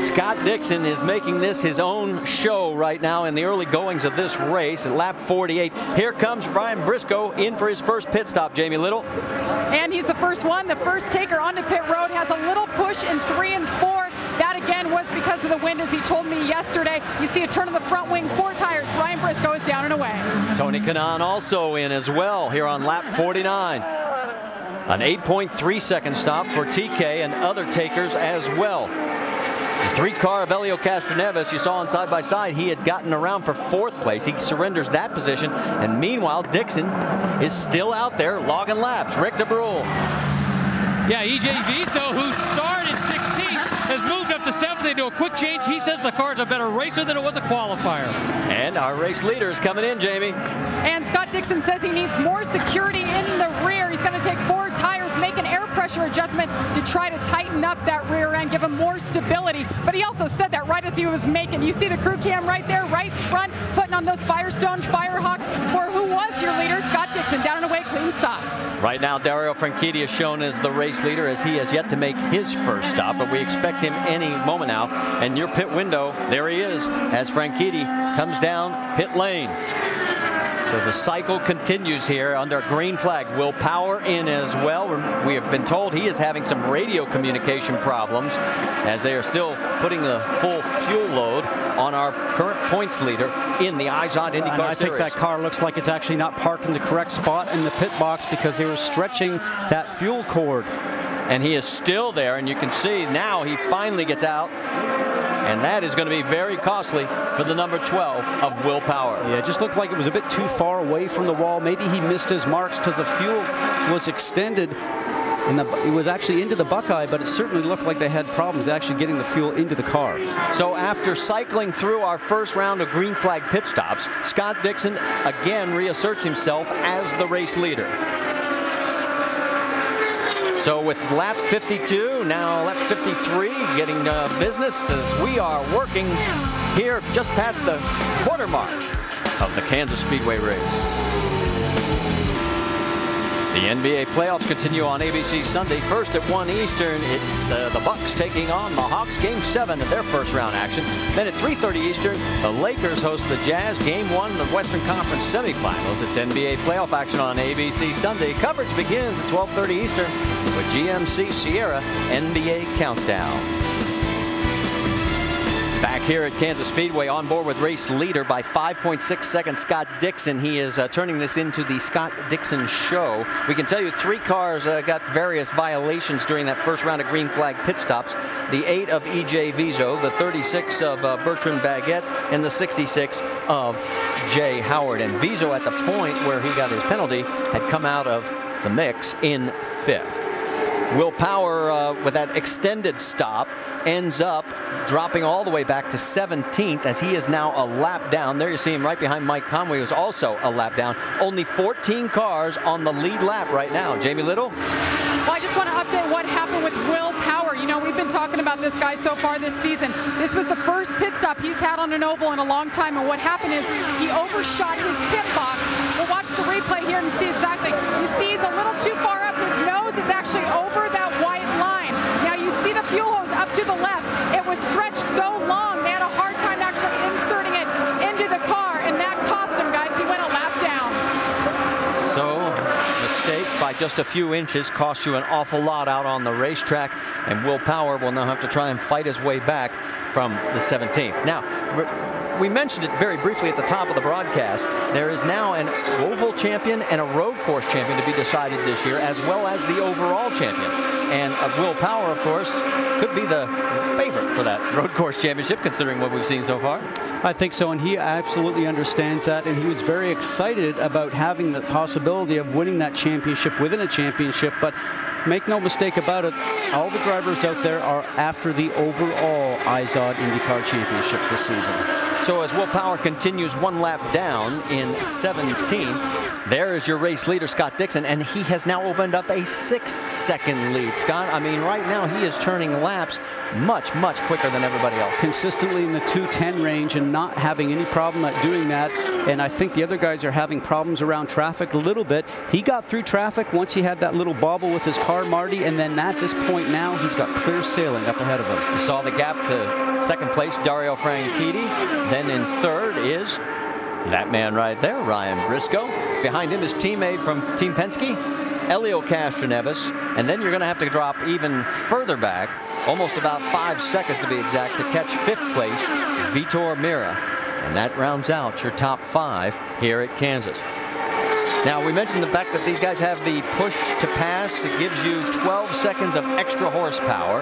Scott Dixon is making this his own show right now in the early goings of this race at lap 48. Here comes Ryan Briscoe in for his first pit stop, Jamie Little. And he's the first one, the first taker onto pit road, has a little push in 3 and 4. That again was because of the wind, as he told me yesterday. You see a turn on the front wing, 4 tires. Ryan Briscoe is down and away. Tony Kanaan also in as well here on lap 49. An 8.3 second stop for TK and other takers as well. The 3-car of Helio Castroneves, you saw on side by side, he had gotten around for 4th place. He surrenders that position, and meanwhile Dixon is still out there logging laps. Rick DeBrule. Yeah, E.J. Vizo, who started 16th, has moved up to 7th. They do a quick change. He says the car's a better racer than it was a qualifier. And our race leader is coming in, Jamie. And Scott Dixon says he needs more security in the rear. He's going to take 4 tires, make an air pressure adjustment to try to tighten up that rear end, give him more stability. But he also said that right as he was making, you see the crew cam right there, right front, putting on those Firestone Firehawks for who was your leader, Scott Dixon, down and away, clean stop. Right now, Dario Franchitti is shown as the race leader, as he has yet to make his first stop, but we expect him any moment now. And your pit window, there he is, as Franchitti comes down pit lane. So the cycle continues here under green flag. Will Power in as well. We have been told he is having some radio communication problems as they are still putting the full fuel load on our current points leader in the IZOD IndyCar I think that car looks like it's actually not parked in the correct spot in the pit box because they were stretching that fuel cord. And he is still there, and you can see now he finally gets out. And that is going to be very costly for the number 12 of Will Power. Yeah, it just looked like it was a bit too far away from the wall. Maybe he missed his marks because the fuel was extended. And it was actually into the Buckeye, but it certainly looked like they had problems actually getting the fuel into the car. So after cycling through our first round of green flag pit stops, Scott Dixon again reasserts himself as the race leader. So with lap 52, now lap 53, getting business as we are working here just past the quarter mark of the Kansas Speedway race. The NBA playoffs continue on ABC Sunday. First at 1 Eastern, it's the Bucks taking on the Hawks. Game 7 of their first round action. Then at 3:30 Eastern, the Lakers host the Jazz. Game 1 of the Western Conference semifinals. It's NBA playoff action on ABC Sunday. Coverage begins at 12:30 Eastern with GMC Sierra NBA Countdown. Back here at Kansas Speedway, on board with race leader by 5.6 seconds, Scott Dixon. He is turning this into the Scott Dixon Show. We can tell you 3 cars got various violations during that first round of green flag pit stops. The 8 of E.J. Vizo, the 36 of Bertrand Baguette, and the 66 of Jay Howard. And Vizo, at the point where he got his penalty, had come out of the mix in 5th. Will Power, with that extended stop, ends up dropping all the way back to 17th as he is now a lap down. There you see him right behind Mike Conway, who's also a lap down. Only 14 cars on the lead lap right now. Jamie Little? Well, I just want to update what happened with Will Power. You know, we've been talking about this guy so far this season. This was the first pit stop he's had on an oval in a long time, and what happened is he overshot his pit box. We'll watch the replay here and see exactly. You see he's a little too far up. His nose is actually over that white line. Now you see the fuel hose up to the left. It was stretched so long, they had a hard time actually inserting it into the car, and that cost him, guys. He went a lap down. So, mistake by just a few inches costs you an awful lot out on the racetrack, and Will Power will now have to try and fight his way back from the 17th. Now, we mentioned it very briefly at the top of the broadcast. There is now an oval champion and a road course champion to be decided this year, as well as the overall champion. And Will Power, of course, could be the favorite for that road course championship, considering what we've seen so far. I think so, and he absolutely understands that, and he was very excited about having the possibility of winning that championship within a championship. But make no mistake about it, all the drivers out there are after the overall IZOD IndyCar Championship this season. So as Will Power continues 1 lap down in 17th, there is your race leader, Scott Dixon, and he has now opened up a 6-second lead. Scott, I mean, right now he is turning laps much, much quicker than everybody else. Consistently in the 2:10 range and not having any problem at doing that. And I think the other guys are having problems around traffic a little bit. He got through traffic once he had that little bobble with his car, Marty, and then at this point now he's got clear sailing up ahead of him. You saw the gap to second place, Dario Franchitti. Then in third is that man right there, Ryan Briscoe. Behind him is teammate from Team Penske, Elio Castroneves. And then you're going to have to drop even further back, almost about 5 seconds to be exact, to catch 5th place, Vitor Mira. And that rounds out your top 5 here at Kansas. Now, we mentioned the fact that these guys have the push to pass. It gives you 12 seconds of extra horsepower.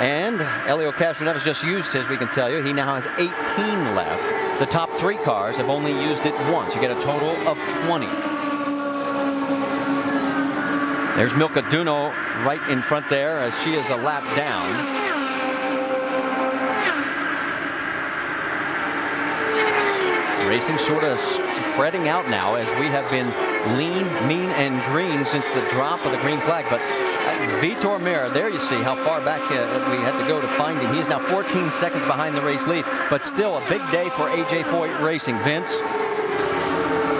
And Elio Castroneves just used his, we can tell you. He now has 18 left. The top 3 cars have only used it once. You get a total of 20. There's Milka Duno right in front there as she is a lap down. Racing sort of spreading out now as we have been lean, mean, and green since the drop of the green flag. But Vitor Mira, there you see how far back we had to go to find him. He's now 14 seconds behind the race lead, but still a big day for AJ Foyt Racing. Vince?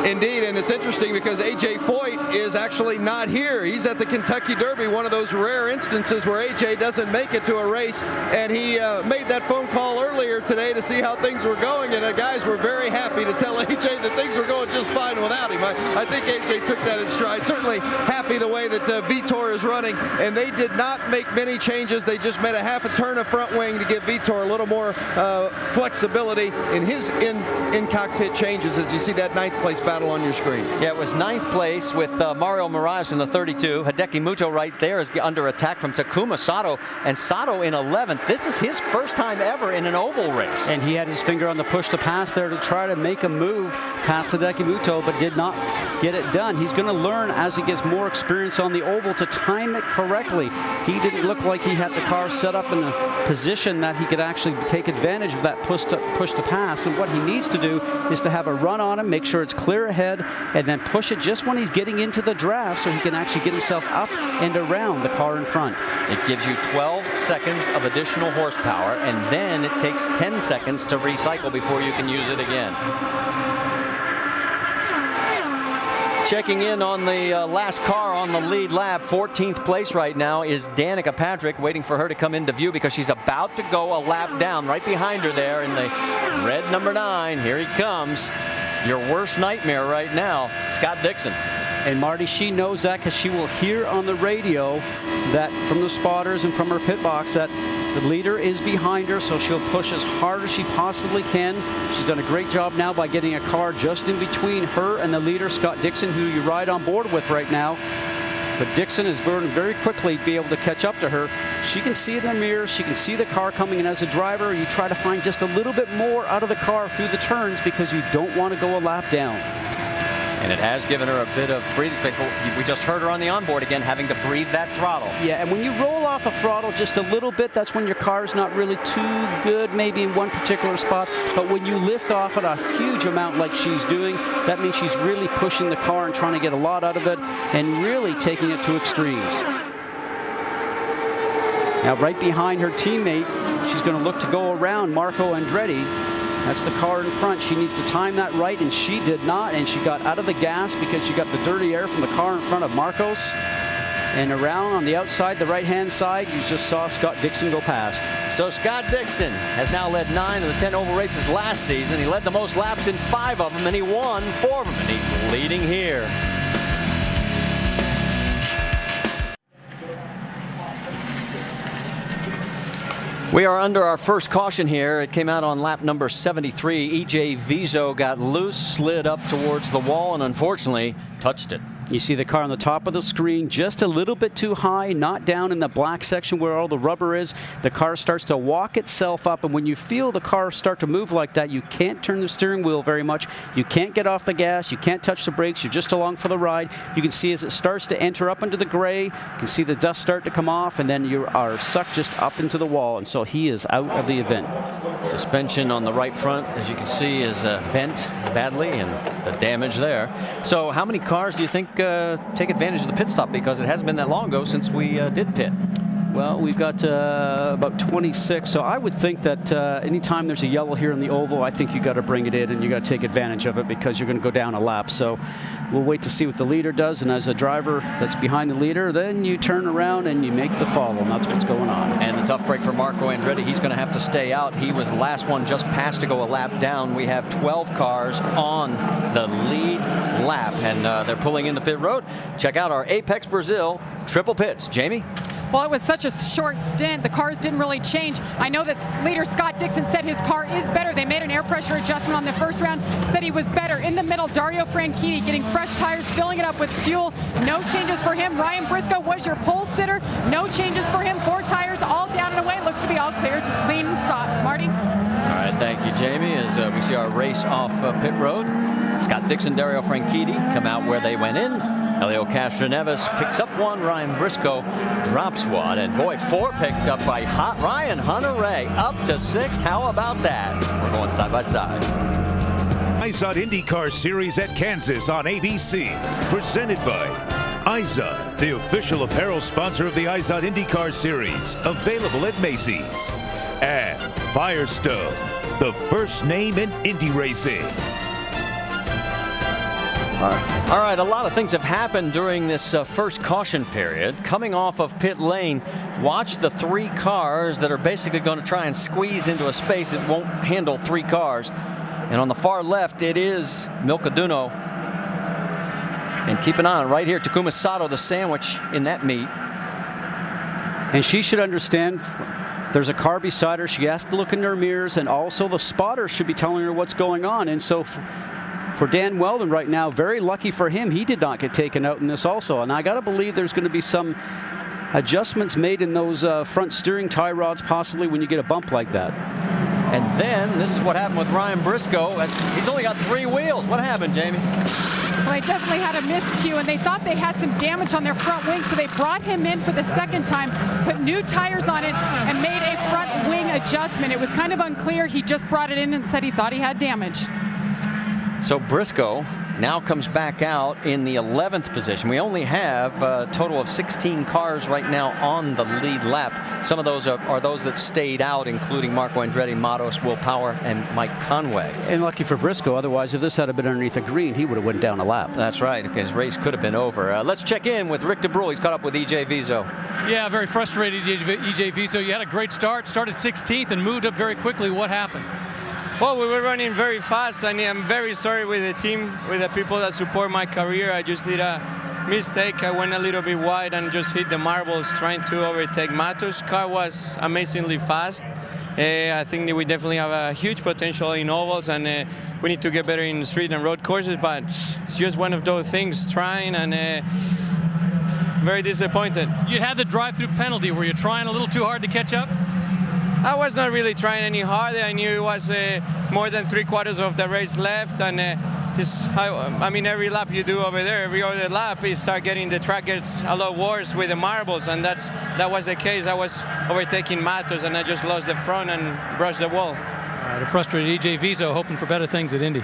Indeed, and it's interesting because A.J. Foyt is actually not here. He's at the Kentucky Derby, one of those rare instances where A.J. doesn't make it to a race, and he made that phone call earlier today to see how things were going, and the guys were very happy to tell A.J. that things were going just fine without him. I think A.J. took that in stride. Certainly happy the way that Vitor is running, and they did not make many changes. They just made a half a turn of front wing to give Vitor a little more flexibility in his in-cockpit changes, as you see that 9th place battle on your screen. Yeah, it was 9th place with Mario Moraes in the 32. Hideki Muto right there is under attack from Takuma Sato, and Sato in 11th. This is his first time ever in an oval race. And he had his finger on the push to pass there to try to make a move past Hideki Muto, but did not get it done. He's going to learn as he gets more experience on the oval to time it correctly. He didn't look like he had the car set up in a position that he could actually take advantage of that push to pass, and what he needs to do is to have a run on him, make sure it's clear ahead, and then push it just when he's getting into the draft so he can actually get himself up and around the car in front. It gives you 12 seconds of additional horsepower, and then it takes 10 seconds to recycle before you can use it again. Checking in on the last car on the lead lap, 14th place right now is Danica Patrick, waiting for her to come into view because she's about to go a lap down. Right behind her there in the red number 9. Here he comes. Your worst nightmare right now, Scott Dixon. And Marty, she knows that because she will hear on the radio that from the spotters and from her pit box that the leader is behind her, so she'll push as hard as she possibly can. She's done a great job now by getting a car just in between her and the leader, Scott Dixon, who you ride on board with right now. But Dixon is going to very quickly be able to catch up to her. She can see in the mirror. She can see the car coming, and as a driver, you try to find just a little bit more out of the car through the turns because you don't want to go a lap down. And it has given her a bit of breathing space. We just heard her on the onboard again, having to breathe that throttle. Yeah, and when you roll off the throttle just a little bit, that's when your car's not really too good, maybe in one particular spot. But when you lift off at a huge amount like she's doing, that means she's really pushing the car and trying to get a lot out of it and really taking it to extremes. Now, right behind her teammate, she's going to look to go around Marco Andretti. That's the car in front. She needs to time that right, and she did not, and she got out of the gas because she got the dirty air from the car in front of Marcos. And around on the outside, the right-hand side, you just saw Scott Dixon go past. So Scott Dixon has now led 9 of the 10 oval races last season. He led the most laps in 5 of them, and he won 4 of them, and he's leading here. We are under our first caution here. It came out on lap number 73. E.J. Vizo got loose, slid up towards the wall, and unfortunately touched it. You see the car on the top of the screen just a little bit too high, not down in the black section where all the rubber is. The car starts to walk itself up, and when you feel the car start to move like that, you can't turn the steering wheel very much. You can't get off the gas. You can't touch the brakes. You're just along for the ride. You can see as it starts to enter up into the gray, you can see the dust start to come off, and then you are sucked just up into the wall, and so he is out of the event. Suspension on the right front, as you can see, is bent badly, and the damage there. So how many cars do you think take advantage of the pit stop, because it hasn't been that long ago since we did pit? Well, we've got about 26, so I would think that anytime there's a yellow here in the oval, I think you got to bring it in and you got to take advantage of it because you're going to go down a lap. So we'll wait to see what the leader does, and as a driver that's behind the leader, then you turn around and you make the follow, and that's what's going on. And the tough break for Marco Andretti. He's going to have to stay out. He was the last one just past to go a lap down. We have 12 cars on the lead lap, and they're pulling into pit road. Check out our Apex Brazil triple pits. Jamie? Well, it was such a short stint. The cars didn't really change. I know that leader Scott Dixon said his car is better. They made an air pressure adjustment on the first round, said he was better. In the middle, Dario Franchitti getting fresh tires, filling it up with fuel. No changes for him. Ryan Briscoe was your pole sitter. No changes for him. 4 tires all down and away. Looks to be all cleared, clean stops. Marty? All right, thank you, Jamie. As we see our race off pit road, Scott Dixon, Dario Franchitti come out where they went in. Helio Castroneves picks up 1. Ryan Briscoe drops 1. And boy, 4 picked up by Ryan Hunter-Reay up to 6th. How about that? We're going side by side. IZOD IndyCar Series at Kansas on ABC. Presented by IZOD, the official apparel sponsor of the IZOD IndyCar Series. Available at Macy's. And Firestone, the first name in Indy racing. All right, a lot of things have happened during this first caution period. Coming off of pit lane, watch the 3 cars that are basically going to try and squeeze into a space that won't handle 3 cars. And on the far left, it is Milka Duno. And keep an eye on right here, Takuma Sato, the sandwich in that meet. And she should understand there's a car beside her. She has to look in her mirrors, and also the spotter should be telling her what's going on. And so for Dan Weldon right now, very lucky for him, he did not get taken out in this also. And I got to believe there's going to be some adjustments made in those front steering tie rods possibly when you get a bump like that. And then this is what happened with Ryan Briscoe. He's only got 3 wheels. What happened, Jamie? Well, they definitely had a miscue, and they thought they had some damage on their front wing, so they brought him in for the second time, put new tires on it, and made a front wing adjustment. It was kind of unclear. He just brought it in and said he thought he had damage. So Briscoe now comes back out in the 11th position. We only have a total of 16 cars right now on the lead lap. Some of those are those that stayed out, including Marco Andretti, Matos, Will Power, and Mike Conway. And lucky for Briscoe, otherwise if this had been underneath the green, he would have went down a lap. That's right, his race could have been over. Let's check in with Rick DeBrule. He's caught up with EJ Vizo. Yeah, very frustrated, EJ Vizo. You had a great start, started 16th and moved up very quickly. What happened? Well, we were running very fast, and I'm very sorry with the team, with the people that support my career. I just did a mistake. I went a little bit wide and just hit the marbles trying to overtake Matos. Car was amazingly fast. I think that we definitely have a huge potential in ovals, and we need to get better in street and road courses, but it's just one of those things, trying, and very disappointed. You had the drive-through penalty. Were you trying a little too hard to catch up? I was not really trying any harder. I knew it was more than 3/4 of the race left, and I mean, every lap you do over there, every other lap, you start getting the track gets a lot worse with the marbles, and that was the case. I was overtaking Matos, and I just lost the front and brushed the wall. All right, a frustrated EJ Vizo hoping for better things at Indy.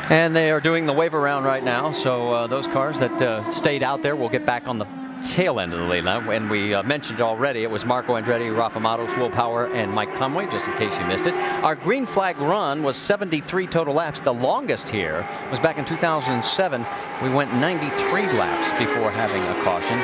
And they are doing the wave around right now, so those cars that stayed out there will get back on the tail end of the lead now. And we mentioned already, it was Marco Andretti, Rafa Matos, Will Power, and Mike Conway, just in case you missed it. Our green flag run was 73 total laps. The longest here was back in 2007. We went 93 laps before having a caution.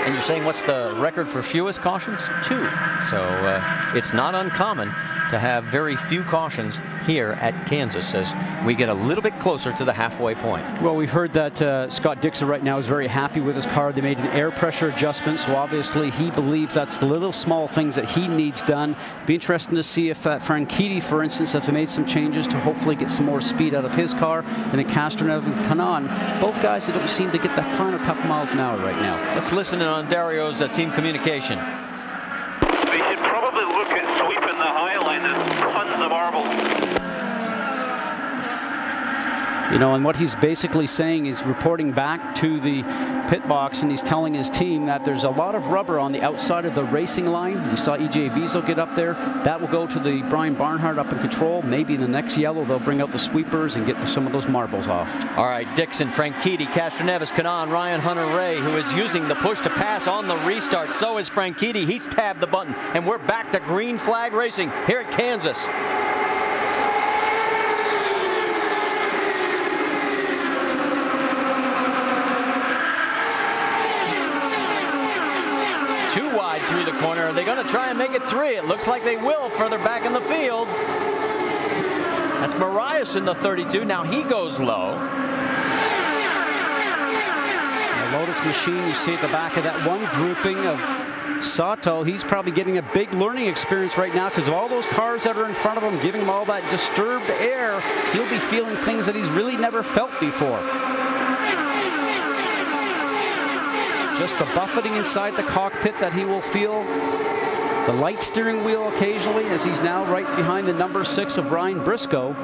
And you're saying what's the record for fewest cautions? 2. So it's not uncommon to have very few cautions here at Kansas as we get a little bit closer to the halfway point. Well, we've heard that Scott Dixon right now is very happy with his car. They made an air pressure adjustment, so obviously he believes that's the little small things that he needs done. Be interesting to see if Franchitti, for instance, if they made some changes to hopefully get some more speed out of his car. And then Castroneves and Kanaan, both guys that don't seem to get the final couple miles an hour right now. Let's listen in on Dario's team communication. They should probably look at sweeping the high line. There's tons of marbles. You know, and what he's basically saying is reporting back to the pit box, and he's telling his team that there's a lot of rubber on the outside of the racing line. You saw EJ Vizo get up there. That will go to the Brian Barnhart up in control. Maybe in the next yellow, they'll bring out the sweepers and get some of those marbles off. All right, Dixon, Franchitti, Castroneves, Kanaan, Ryan Hunter-Reay, who is using the push to pass on the restart. So is Franchitti. He's tabbed the button, and we're back to green flag racing here at Kansas. Too wide through the corner. Are they going to try and make it 3? It looks like they will further back in the field. That's Marias in the 32. Now he goes low. The Lotus machine, you see at the back of that one grouping of Sato. He's probably getting a big learning experience right now because of all those cars that are in front of him, giving him all that disturbed air. He'll be feeling things that he's really never felt before. Just the buffeting inside the cockpit that he will feel. The light steering wheel occasionally as he's now right behind the number 6 of Ryan Briscoe.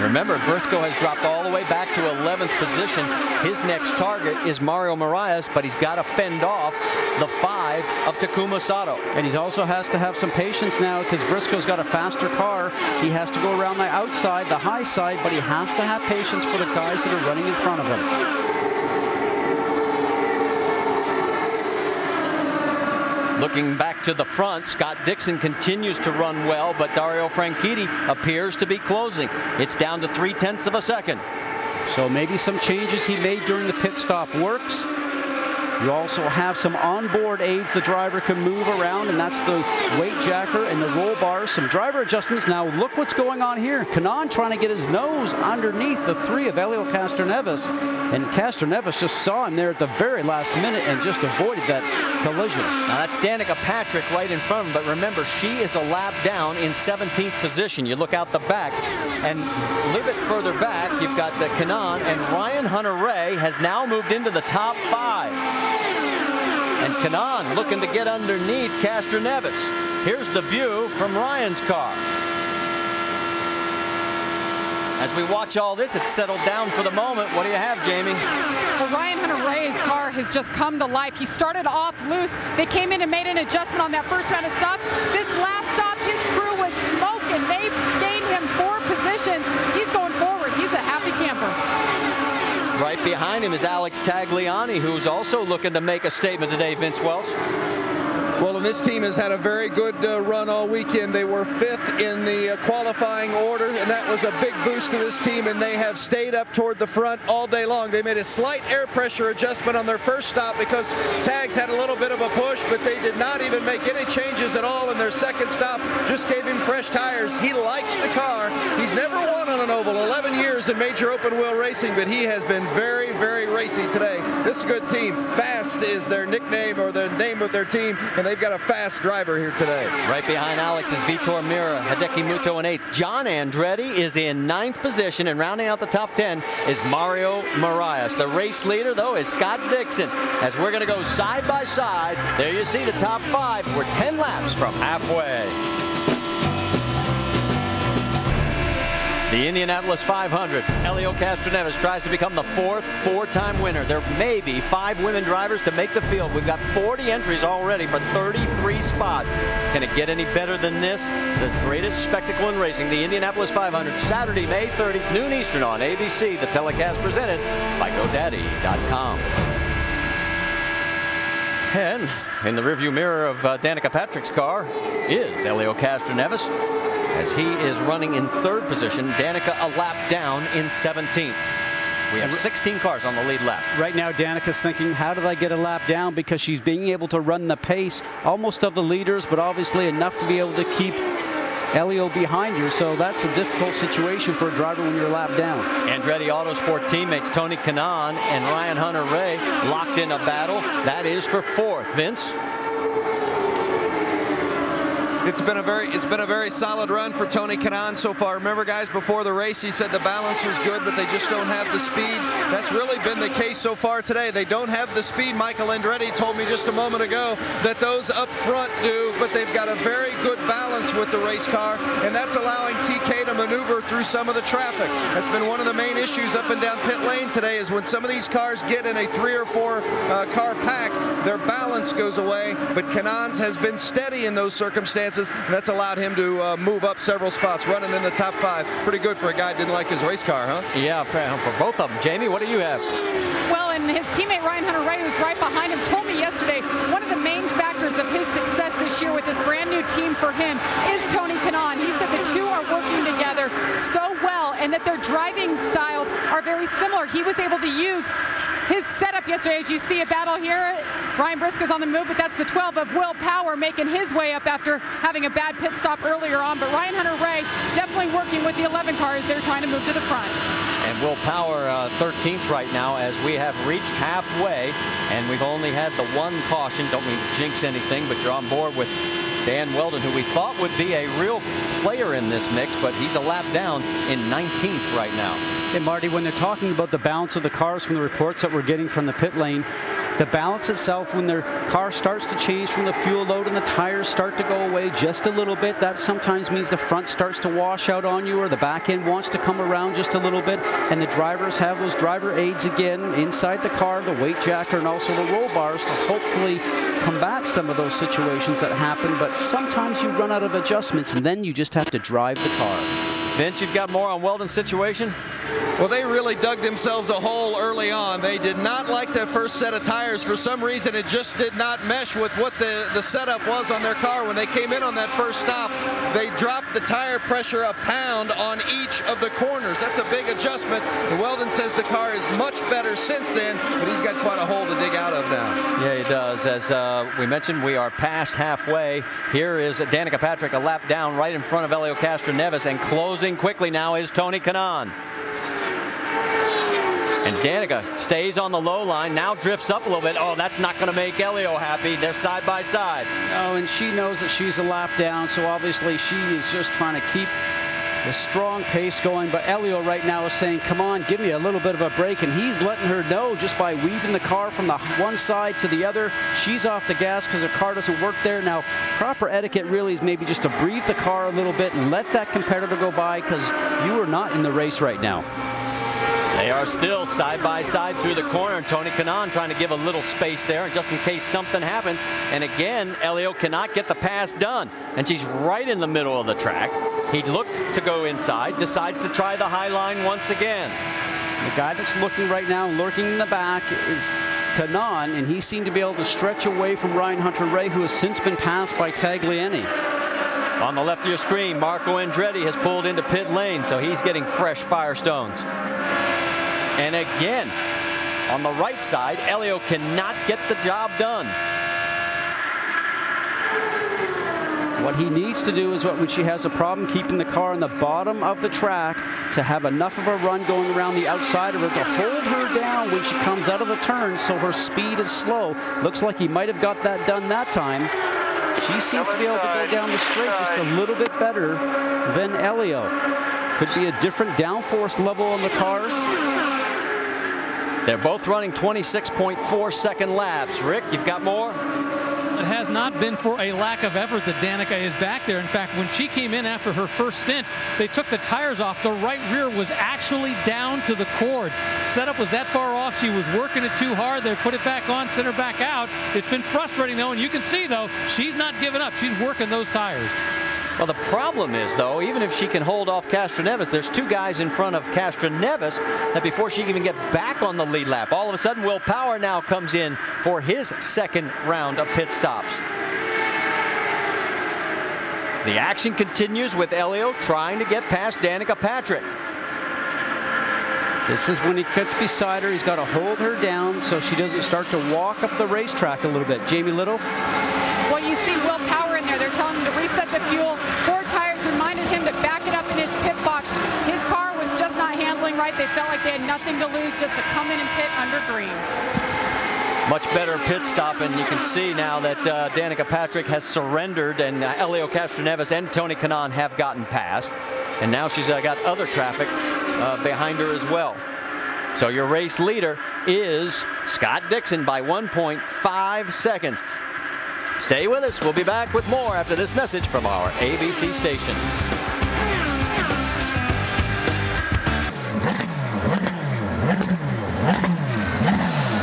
Remember, Briscoe has dropped all the way back to 11th position. His next target is Mario Marias, but he's got to fend off the 5 of Takuma Sato. And he also has to have some patience now because Briscoe's got a faster car. He has to go around the outside, the high side, but he has to have patience for the guys that are running in front of him. Looking back to the front, Scott Dixon continues to run well, but Dario Franchitti appears to be closing. It's down to 0.3 of a second. So maybe some changes he made during the pit stop works. You also have some onboard aids the driver can move around, and that's the weight jacker and the roll bars. Some driver adjustments. Now look what's going on here. Kanaan trying to get his nose underneath the 3 of Elio Castroneves, and Castroneves just saw him there at the very last minute and just avoided that collision. Now that's Danica Patrick right in front of him, but remember, she is a lap down in 17th position. You look out the back, and a little bit further back, you've got Kanaan, and Ryan Hunter-Reay has now moved into the top 5. And Kanaan looking to get underneath Castroneves. Here's the view from Ryan's car. As we watch all this, it's settled down for the moment. What do you have, Jamie? Well, Ryan Hunter-Reay's car has just come to life. He started off loose. They came in and made an adjustment on that first round of stops. This last stop, his crew was smoking. They gained him 4 positions. He's going forward. He's a happy camper. Right behind him is Alex Tagliani, who's also looking to make a statement today, Vince Welch. Well, and this team has had a very good run all weekend. They were 5th in the qualifying order, and that was a big boost to this team, and they have stayed up toward the front all day long. They made a slight air pressure adjustment on their first stop because Tags had a little bit of a push, but they did not even make any changes at all in their second stop. Just gave him fresh tires. He likes the car. He's never won on an oval, 11 years in major open wheel racing, but he has been very, very racy today. This is a good team. Fast is their nickname or the name of their team, and they've got a fast driver here today. Right behind Alex is Vitor Mira, Hideki Muto in 8th. John Andretti is in 9th position, and rounding out the top 10 is Mario Marias. The race leader, though, is Scott Dixon. As we're going to go side by side, there you see the top 5. We're 10 laps from halfway. The Indianapolis 500, Elio Castroneves tries to become the 4th 4-time winner. There may be 5 women drivers to make the field. We've got 40 entries already for 33 spots. Can it get any better than this? The greatest spectacle in racing, the Indianapolis 500, Saturday, May 30th, noon Eastern on ABC. The telecast presented by GoDaddy.com. And in the rearview mirror of Danica Patrick's car is Elio Castroneves, as he is running in 3rd position. Danica a lap down in 17th. We have 16 cars on the lead lap. Right now, Danica's thinking, how did I get a lap down? Because she's being able to run the pace almost of the leaders, but obviously enough to be able to keep Elio behind you. So that's a difficult situation for a driver when you're a lap down. Andretti Autosport teammates Tony Kanaan and Ryan Hunter-Reay locked in a battle. That is for 4th. Vince? It's been a very solid run for Tony Kanaan so far. Remember, guys, before the race, he said the balance was good, but they just don't have the speed. That's really been the case so far today. They don't have the speed. Michael Andretti told me just a moment ago that those up front do, but they've got a very good balance with the race car, and that's allowing TK to maneuver through some of the traffic. That's been one of the main issues up and down pit lane today, is when some of these cars get in a 3 or 4 car pack, their balance goes away, but Kanaan's has been steady in those circumstances, and that's allowed him to move up several spots, running in the top 5. Pretty good for a guy who didn't like his race car, huh? Yeah, for both of them. Jamie, what do you have? Well, and his teammate Ryan Hunter-Reay, who's right behind him, told me yesterday one of the main factors of his success this year with this brand new team for him is Tony Kanaan. He said the two are working together so well, and that their driving styles are very similar. He was able to use his setup yesterday, as you see a battle here. Ryan Briscoe's on the move, but that's the 12 of Will Power making his way up after having a bad pit stop earlier on. But Ryan Hunter-Reay definitely working with the 11 cars. They're trying to move to the front. And Will Power 13th right now, as we have reached halfway, and we've only had the 1 caution. Don't mean to jinx anything, but you're on board with Dan Weldon, who we thought would be a real player in this mix, but he's a lap down in 19th right now. And Marty, when they're talking about the balance of the cars from the reports that we're getting from the pit lane, the balance itself, when their car starts to change from the fuel load and the tires start to go away just a little bit, that sometimes means the front starts to wash out on you, or the back end wants to come around just a little bit, and the drivers have those driver aids again inside the car, the weight jacker and also the roll bars, to hopefully combat some of those situations that happen. But sometimes you run out of adjustments, and then you just have to drive the car. Vince, you've got more on Weldon's situation? Well, they really dug themselves a hole early on. They did not like their first set of tires. For some reason, it just did not mesh with what the setup was on their car. When they came in on that first stop, they dropped the tire pressure a pound on each of the corners. That's a big adjustment. And Weldon says the car is much better since then, but he's got quite a hole to dig out of now. Yeah, he does. As we mentioned, we are past halfway. Here is Danica Patrick a lap down right in front of Helio Castroneves, and closing quickly now is Tony Kanaan. And Danica stays on the low line, now drifts up a little bit. Oh, that's not going to make Helio happy. They're side by side. Oh, and she knows that she's a lap down, so obviously she is just trying to keep the strong pace going. But Helio right now is saying, come on, give me a little bit of a break. And he's letting her know just by weaving the car from the one side to the other. She's off the gas because her car doesn't work there. Now, proper etiquette really is maybe just to breathe the car a little bit and let that competitor go by, because you are not in the race right now. They are still side by side through the corner. Tony Kanaan trying to give a little space there just in case something happens. And again, Helio cannot get the pass done. And she's right in the middle of the track. He looked to go inside, decides to try the high line once again. The guy that's looking right now, lurking in the back, is Kanaan, and he seemed to be able to stretch away from Ryan Hunter-Reay, who has since been passed by Tagliani. On the left of your screen, Marco Andretti has pulled into pit lane, so he's getting fresh Firestones. And again, on the right side, Helio cannot get the job done. What he needs to do is when she has a problem keeping the car on the bottom of the track, to have enough of a run going around the outside of her to hold her down when she comes out of the turn so her speed is slow. Looks like he might have got that done that time. She seems to be able to go down the straight just a little bit better than Helio. Could be a different downforce level on the cars. They're both running 26.4-second laps. Rick, you've got more? It has not been for a lack of effort that Danica is back there. In fact, when she came in after her first stint, they took the tires off. The right rear was actually down to the cords. Setup was that far off. She was working it too hard. They put it back on, sent her back out. It's been frustrating, though, and you can see, though, she's not giving up. She's working those tires. Well, the problem is, though, even if she can hold off Castroneves, there's two guys in front of Castroneves that before she can even get back on the lead lap, all of a sudden Will Power now comes in for his second round of pit stops. The action continues with Helio trying to get past Danica Patrick. This is when he cuts beside her. He's got to hold her down so she doesn't start to walk up the racetrack a little bit. Jamie Little? Well, you see Will Power in there. They're telling him to reset the fuel. 4 tires reminded him to back it up in his pit box. His car was just not handling right. They felt like they had nothing to lose just to come in and pit under green. Much better pit stop, and you can see now that Danica Patrick has surrendered, and Helio Castroneves and Tony Kanaan have gotten past. And now she's got other traffic behind her as well. So your race leader is Scott Dixon by 1.5 seconds. Stay with us. We'll be back with more after this message from our ABC stations.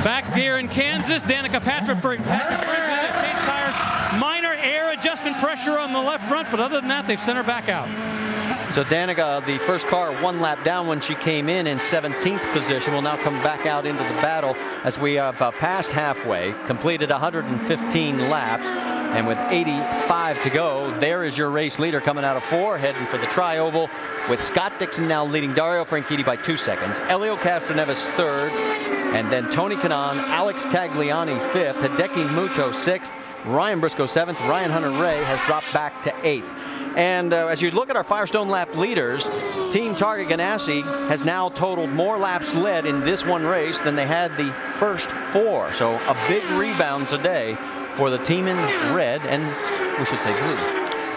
Back here in Kansas, Danica Patrick brings change tires. Minor air adjustment pressure on the left front, but other than that, they've sent her back out. So Danica, the first car, 1 lap down when she came in 17th position, will now come back out into the battle as we have passed halfway, completed 115 laps, and with 85 to go, there is your race leader coming out of 4, heading for the tri-oval, with Scott Dixon now leading Dario Franchitti by 2 seconds, Helio Castroneves 3rd, and then Tony Kanaan, Alex Tagliani 5th, Hideki Muto 6th, Ryan Briscoe 7th, Ryan Hunter-Reay has dropped back to 8th. And as you look at our Firestone lap leaders, Team Target Ganassi has now totaled more laps led in this one race than they had the first 4. So a big rebound today for the team in red, and we should say blue.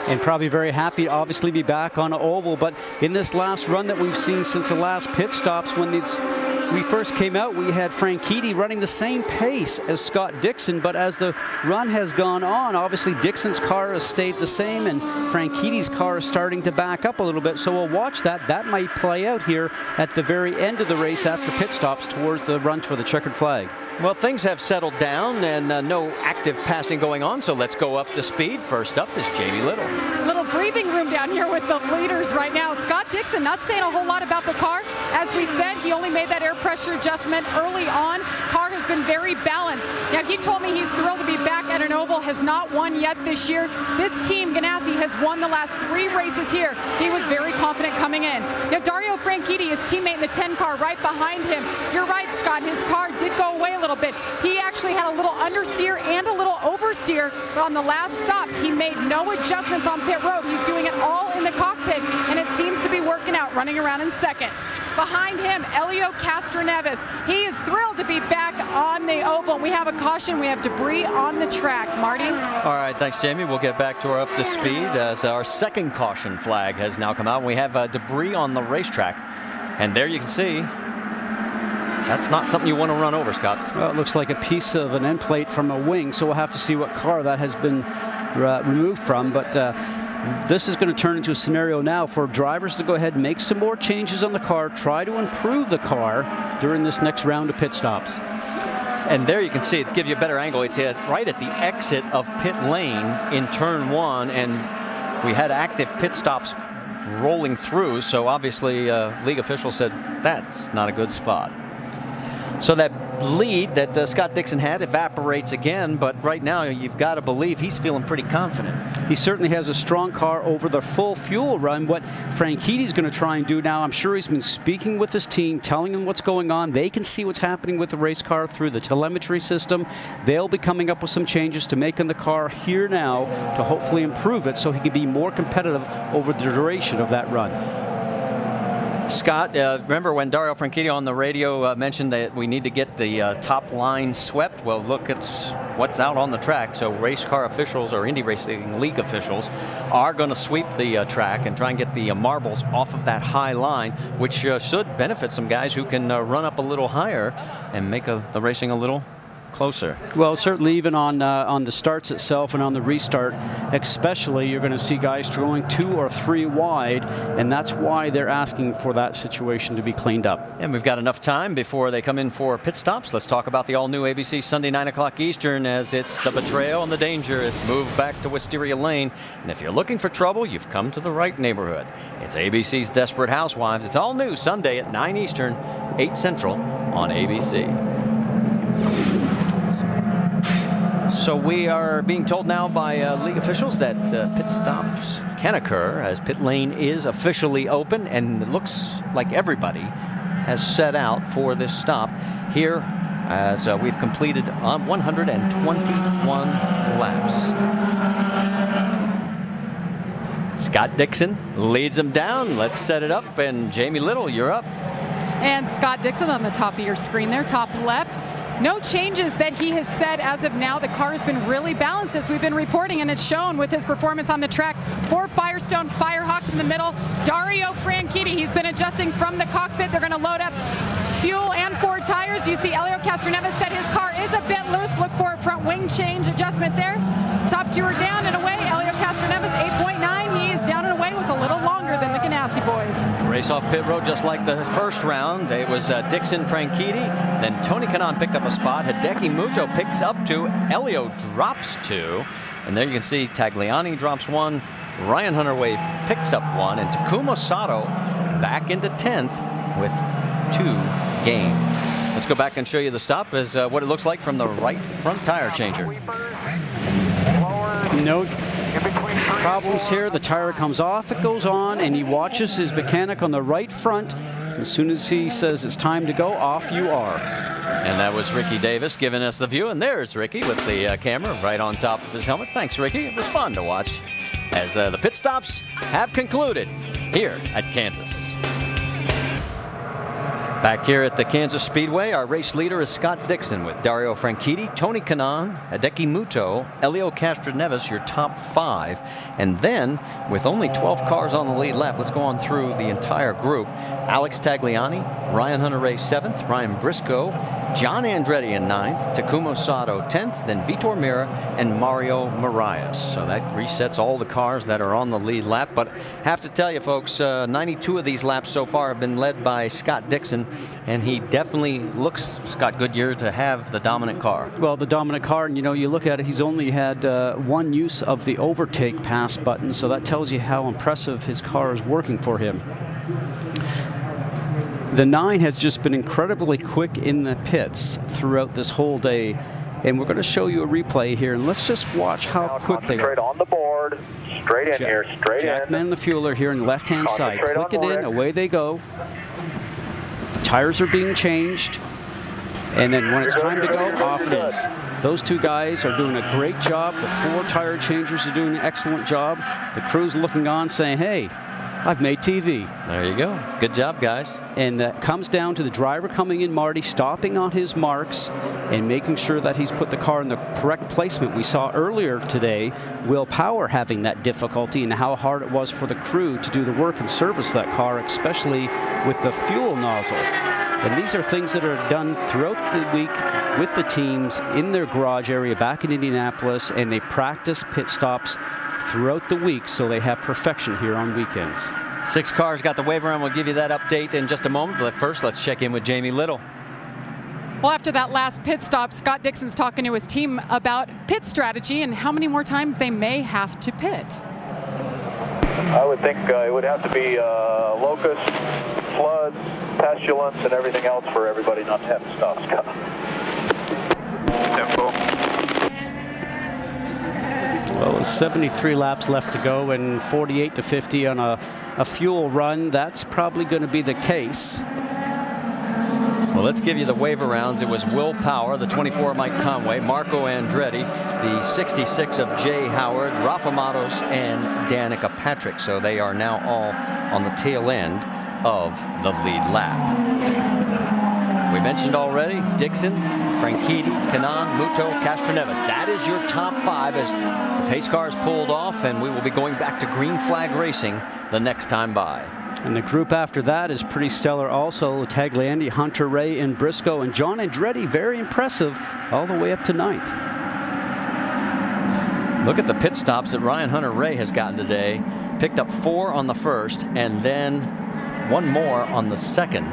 And probably very happy to obviously be back on an oval. But in this last run that we've seen since the last pit stops, when we first came out, we had Franchitti running the same pace as Scott Dixon. But as the run has gone on, obviously Dixon's car has stayed the same, and Franchitti's car is starting to back up a little bit. So we'll watch that. That might play out here at the very end of the race after pit stops towards the run for the checkered flag. Well, things have settled down and no active passing going on, so let's go up to speed. First up is Jamie Little. Little breathing room room down here with the leaders right now. Scott Dixon not saying a whole lot about the car. As we said, he only made that air pressure adjustment early on. Car has been very balanced. Now, he told me he's thrilled to be back at an oval, has not won yet this year. This team, Ganassi, has won the last 3 races here. He was very confident coming in. Now, Dario Franchitti, his teammate in the 10 car right behind him. You're right, Scott, his car did go away a little bit. He actually had a little understeer and a little oversteer, but on the last stop, he made no adjustments on pit road. He's doing it all in the cockpit, and it seems to be working out, running around in second. Behind him, Helio Castroneves. He is thrilled to be back on the oval. We have a caution. We have debris on the track. Marty? All right, thanks, Jamie. We'll get back to our up to speed as our second caution flag has now come out. We have debris on the racetrack. And there you can see, that's not something you want to run over, Scott. Well, it looks like a piece of an end plate from a wing, so we'll have to see what car that has been removed from. But this is going to turn into a scenario now for drivers to go ahead and make some more changes on the car, try to improve the car during this next round of pit stops. And there you can see it gives you a better angle. It's right at the exit of pit lane in turn 1, and we had active pit stops rolling through, so obviously league officials said that's not a good spot. So that lead that Scott Dixon had evaporates again, but right now you've got to believe he's feeling pretty confident. He certainly has a strong car over the full fuel run. What Franchitti's going to try and do now, I'm sure he's been speaking with his team, telling them what's going on. They can see what's happening with the race car through the telemetry system. They'll be coming up with some changes to make in the car here now to hopefully improve it so he can be more competitive over the duration of that run. Scott, remember when Dario Franchitti on the radio mentioned that we need to get the top line swept? Well, look, it's what's out on the track. So race car officials or Indy Racing League officials are going to sweep the track and try and get the marbles off of that high line, which should benefit some guys who can run up a little higher and make the racing a little closer. Well, certainly even on the starts itself and on the restart especially, you're going to see guys going 2 or 3 wide, and that's why they're asking for that situation to be cleaned up. And we've got enough time before they come in for pit stops. Let's talk about the all-new ABC Sunday 9 o'clock Eastern, as it's the betrayal and the danger. It's moved back to Wisteria Lane, and if you're looking for trouble, you've come to the right neighborhood. It's ABC's Desperate Housewives. It's all new Sunday at 9 Eastern, 8 Central on ABC. So we are being told now by league officials that pit stops can occur as pit lane is officially open, and it looks like everybody has set out for this stop here as we've completed 121 laps. Scott Dixon leads them down. Let's set it up, and Jamie Little, you're up. And Scott Dixon on the top of your screen there, top left. No changes that he has said as of now. The car has been really balanced as we've been reporting, and it's shown with his performance on the track. 4 Firestone Firehawks in the middle. Dario Franchitti, he's been adjusting from the cockpit. They're going to load up fuel and 4 tires. You see Helio Castroneves said his car is a bit loose. Look for a front wing change adjustment there. Top 2 are down and away. Helio Castroneves 8.9. He is down and away with a little longer than the Ganassi boys. Race off pit road just like the first round. It was Dixon Franchitti. Then Tony Kanaan picked up a spot. Hideki Muto picks up 2. Elio drops 2. And there you can see Tagliani drops 1. Ryan Hunter-Reay picks up 1. And Takuma Sato back into 10th with 2 gained. Let's go back and show you the stop as what it looks like from the right front tire changer. No problems here. The tire comes off, it goes on, and he watches his mechanic on the right front. As soon as he says it's time to go, off you are. And that was Ricky Davis giving us the view. And there's Ricky with the camera right on top of his helmet. Thanks, Ricky. It was fun to watch as the pit stops have concluded here at Kansas. Back here at the Kansas Speedway, our race leader is Scott Dixon with Dario Franchitti, Tony Kanaan, Hideki Muto, Helio Castroneves, your top 5. And then, with only 12 cars on the lead lap, let's go on through the entire group. Alex Tagliani, Ryan Hunter-Reay 7th, Ryan Briscoe, John Andretti in 9th, Takuma Sato 10th, then Vitor Meira and Mario Moraes. So that resets all the cars that are on the lead lap. But have to tell you, folks, 92 of these laps so far have been led by Scott Dixon, and he definitely looks, Scott Goodyear, to have the dominant car. Well, the dominant car, and you look at it, he's only had one use of the overtake pass button, so that tells you how impressive his car is working for him. The 9 has just been incredibly quick in the pits throughout this whole day, and we're going to show you a replay here, and let's just watch how quick they are. On the board, straight in here, straight Jackman and the fueler here on the left-hand side. Click it in, away they go. The tires are being changed, and then when it's time to go, off it is. Those two guys are doing a great job. The 4 tire changers are doing an excellent job. The crew's looking on saying, hey, I've made TV. There you go. Good job, guys. And that comes down to the driver coming in, Marty, stopping on his marks and making sure that he's put the car in the correct placement. We saw earlier today Will Power having that difficulty and how hard it was for the crew to do the work and service that car, especially with the fuel nozzle. And these are things that are done throughout the week with the teams in their garage area back in Indianapolis, and they practice pit stops throughout the week so they have perfection here on weekends. 6 cars got the waiver, and we'll give you that update in just a moment. But first, let's check in with Jamie Little. Well, after that last pit stop, Scott Dixon's talking to his team about pit strategy and how many more times they may have to pit. I would think it would have to be locusts, floods, pestilence, and everything else for everybody not to have to stop, Scott. Tempo. Well, 73 laps left to go and 48 to 50 on a fuel run. That's probably going to be the case. Well, let's give you the waiver rounds. It was Will Power, the 24 Mike Conway, Marco Andretti, the 66 of Jay Howard, Rafa Matos, and Danica Patrick. So they are now all on the tail end of the lead lap. We mentioned already Dixon, Franchitti, Kanaan, Muto, Castroneves. That is your top 5 as the pace cars pulled off, and we will be going back to green flag racing the next time by. And the group after that is pretty stellar also. Tagliani, Hunter Ray, and Briscoe, and John Andretti, very impressive all the way up to 9th. Look at the pit stops that Ryan Hunter-Ray has gotten today. Picked up 4 on the first, and then 1 more on the second.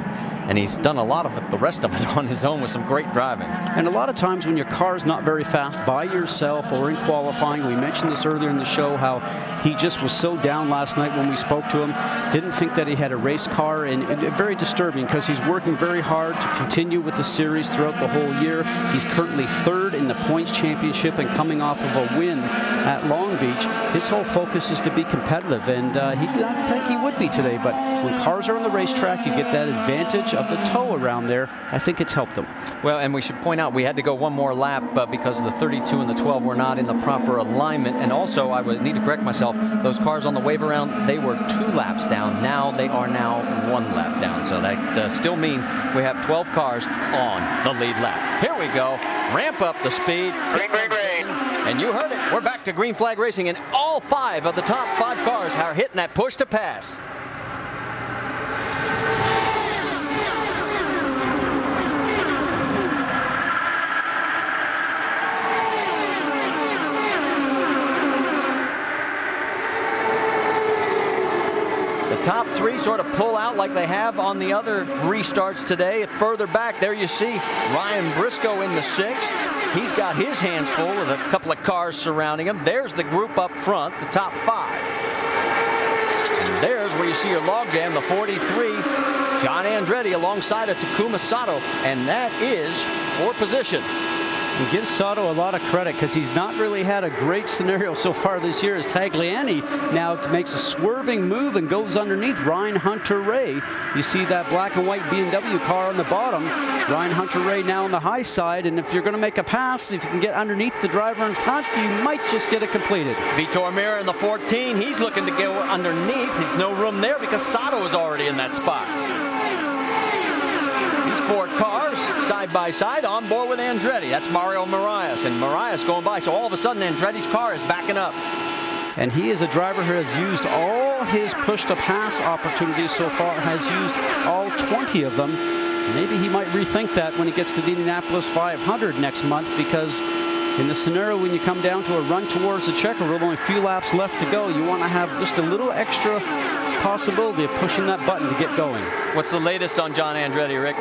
And he's done a lot of it, the rest of it, on his own with some great driving. And a lot of times when your car is not very fast by yourself or in qualifying, we mentioned this earlier in the show, how he just was so down last night when we spoke to him. Didn't think that he had a race car, and very disturbing because he's working very hard to continue with the series throughout the whole year. He's currently 3rd in the points championship and coming off of a win at Long Beach. His whole focus is to be competitive, and he did not think he would be today, but when cars are on the racetrack, you get that advantage of the toe around there. I think it's helped them. Well, and we should point out we had to go 1 more lap because the 32 and the 12 were not in the proper alignment. And also, I would need to correct myself, those cars on the waiver round, they were 2 laps down. Now they are now 1 lap down. So that still means we have 12 cars on the lead lap. Here we go. Ramp up the speed. Green, green, green. And you heard it. We're back to green flag racing, and all 5 of the top 5 cars are hitting that push to pass. Top 3 sort of pull out like they have on the other restarts today. Further back, there you see Ryan Briscoe in the 6th. He's got his hands full with a couple of cars surrounding him. There's the group up front, the top 5. And there's where you see your logjam, the 43, John Andretti alongside of Takuma Sato, and that is for position. And give Sato a lot of credit because he's not really had a great scenario so far this year, as Tagliani now makes a swerving move and goes underneath Ryan Hunter-Ray. You see that black and white BMW car on the bottom. Ryan Hunter-Ray now on the high side, and if you're going to make a pass, if you can get underneath the driver in front, you might just get it completed. Vitor Meira in the 14, he's looking to go underneath. There's no room there because Sato is already in that spot. These 4 cars side by side on board with Andretti. That's Mario Moraes, and Moraes going by. So all of a sudden Andretti's car is backing up. And he is a driver who has used all his push to pass opportunities so far, has used all 20 of them. maybe he might rethink that when he gets to the Indianapolis 500 next month, because in the scenario when you come down to a run towards the checker with only a few laps left to go, you want to have just a little extra possibility of pushing that button to get going. What's the latest on John Andretti, Rick?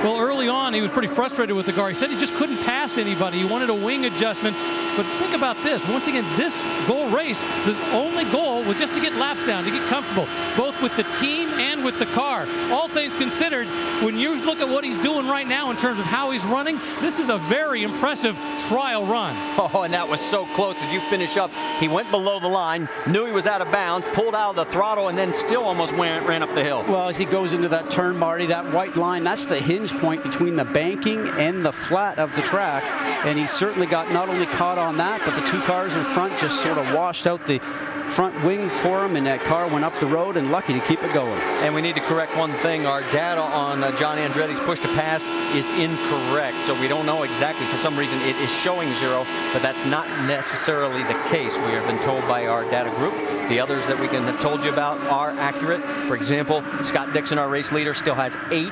Well, early on, he was pretty frustrated with the car. He said he just couldn't pass anybody. He wanted a wing adjustment. But think about this. Once again, this goal race, his only goal was just to get laps down, to get comfortable, both with the team and with the car. All things considered, when you look at what he's doing right now in terms of how he's running, this is a very impressive trial run. Oh, and that was so close. As you finish up, he went below the line, knew he was out of bounds, pulled out of the throttle, and then still almost ran up the hill. Well, as he goes into that turn, Marty, that white line, that's the hinge point between the banking and the flat of the track. And he certainly got not only caught on that, but the two cars in front just sort of washed out the front wing for him, and that car went up the road, and lucky to keep it going. And we need to correct one thing. Our data on John Andretti's push to pass is incorrect, so we don't know exactly. For some reason it is showing 0, but that's not necessarily the case. We have been told by our data group. The others that we can have told you about are accurate. For example, Scott Dixon, our race leader, still has 18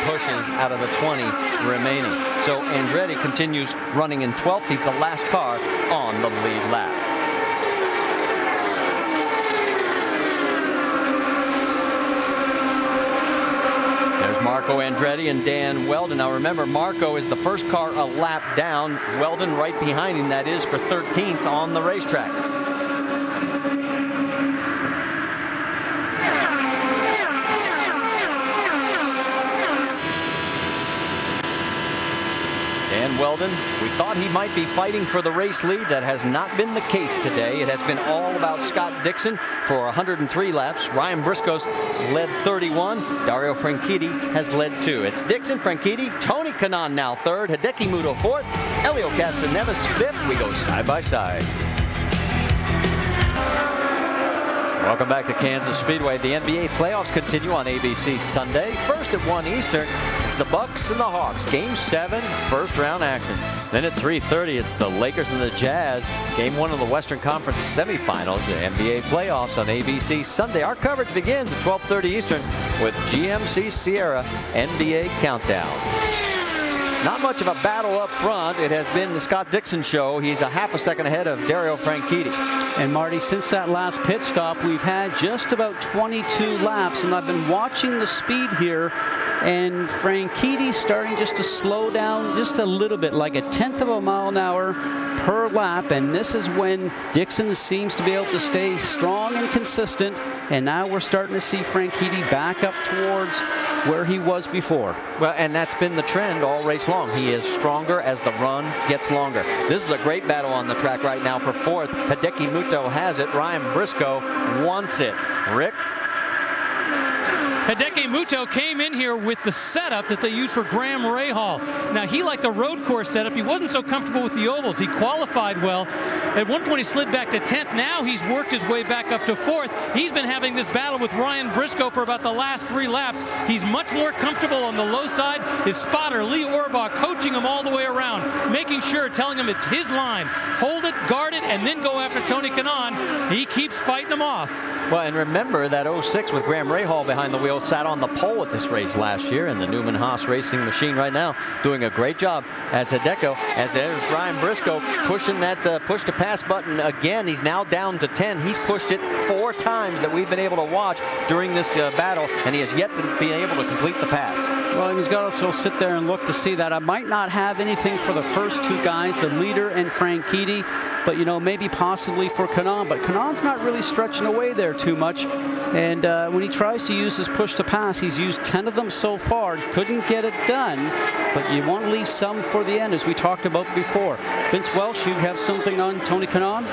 pushes out of the 20 remaining. So Andretti continues running in 12th. He's the last car on the lead lap. Marco Andretti and Dan Weldon. Now remember, Marco is the first car a lap down. Weldon right behind him, that is, for 13th on the racetrack. Dan Weldon, we thought he might be fighting for the race lead. That has not been the case today. It has been all about Scott Dixon for 103 laps. Ryan Briscoe's led 31. Dario Franchitti has led 2. It's Dixon, Franchitti, Tony Kanaan now 3rd, Hideki Muto 4th, Helio Castroneves 5th. We go side by side. Welcome back to Kansas Speedway. The NBA playoffs continue on ABC Sunday. First at 1 Eastern, it's the Bucks and the Hawks. Game 7, first round action. Then at 3:30, it's the Lakers and the Jazz. Game 1 of the Western Conference semifinals. The NBA playoffs on ABC Sunday. Our coverage begins at 12:30 Eastern with GMC Sierra NBA Countdown. Not much of a battle up front. It has been the Scott Dixon show. He's a half a second ahead of Dario Franchitti. And Marty, since that last pit stop, we've had just about 22 laps, and I've been watching the speed here, and Franchitti starting just to slow down just a little bit, like a 1/10 of a mile an hour per lap, and this is when Dixon seems to be able to stay strong and consistent, and now we're starting to see Franchitti back up towards where he was before. Well, and that's been the trend all race long. He is stronger as the run gets longer. This is a great battle on the track right now for 4th. Hideki Muto has it. Ryan Briscoe wants it. Rick? Hideki Muto came in here with the setup that they used for Graham Rahal. Now, he liked the road course setup. He wasn't so comfortable with the ovals. He qualified well. At one point, he slid back to 10th. Now he's worked his way back up to 4th. He's been having this battle with Ryan Briscoe for about the last 3 laps. He's much more comfortable on the low side. His spotter, Lee Orbach, coaching him all the way around, making sure, telling him it's his line. Hold it, guard it, and then go after Tony Kanaan. He keeps fighting him off. Well, and remember that 06 with Graham Rahal behind the wheel sat on the pole at this race last year, and the Newman Haas Racing machine right now doing a great job as Hideki, as there's Ryan Briscoe pushing that push to pass button again. He's now down to 10. He's pushed it 4 times that we've been able to watch during this battle, and he has yet to be able to complete the pass. Well, and he's got to also sit there and look to see that. I might not have anything for the first 2 guys, the leader and Franchitti, but, you know, maybe possibly for Kanaan. But Kanaan's not really stretching away there too much. And when he tries to use his push to pass, he's used 10 of them so far. Couldn't get it done, but you want to leave some for the end, as we talked about before. Vince Welsh, you have something on Tony Kanaan?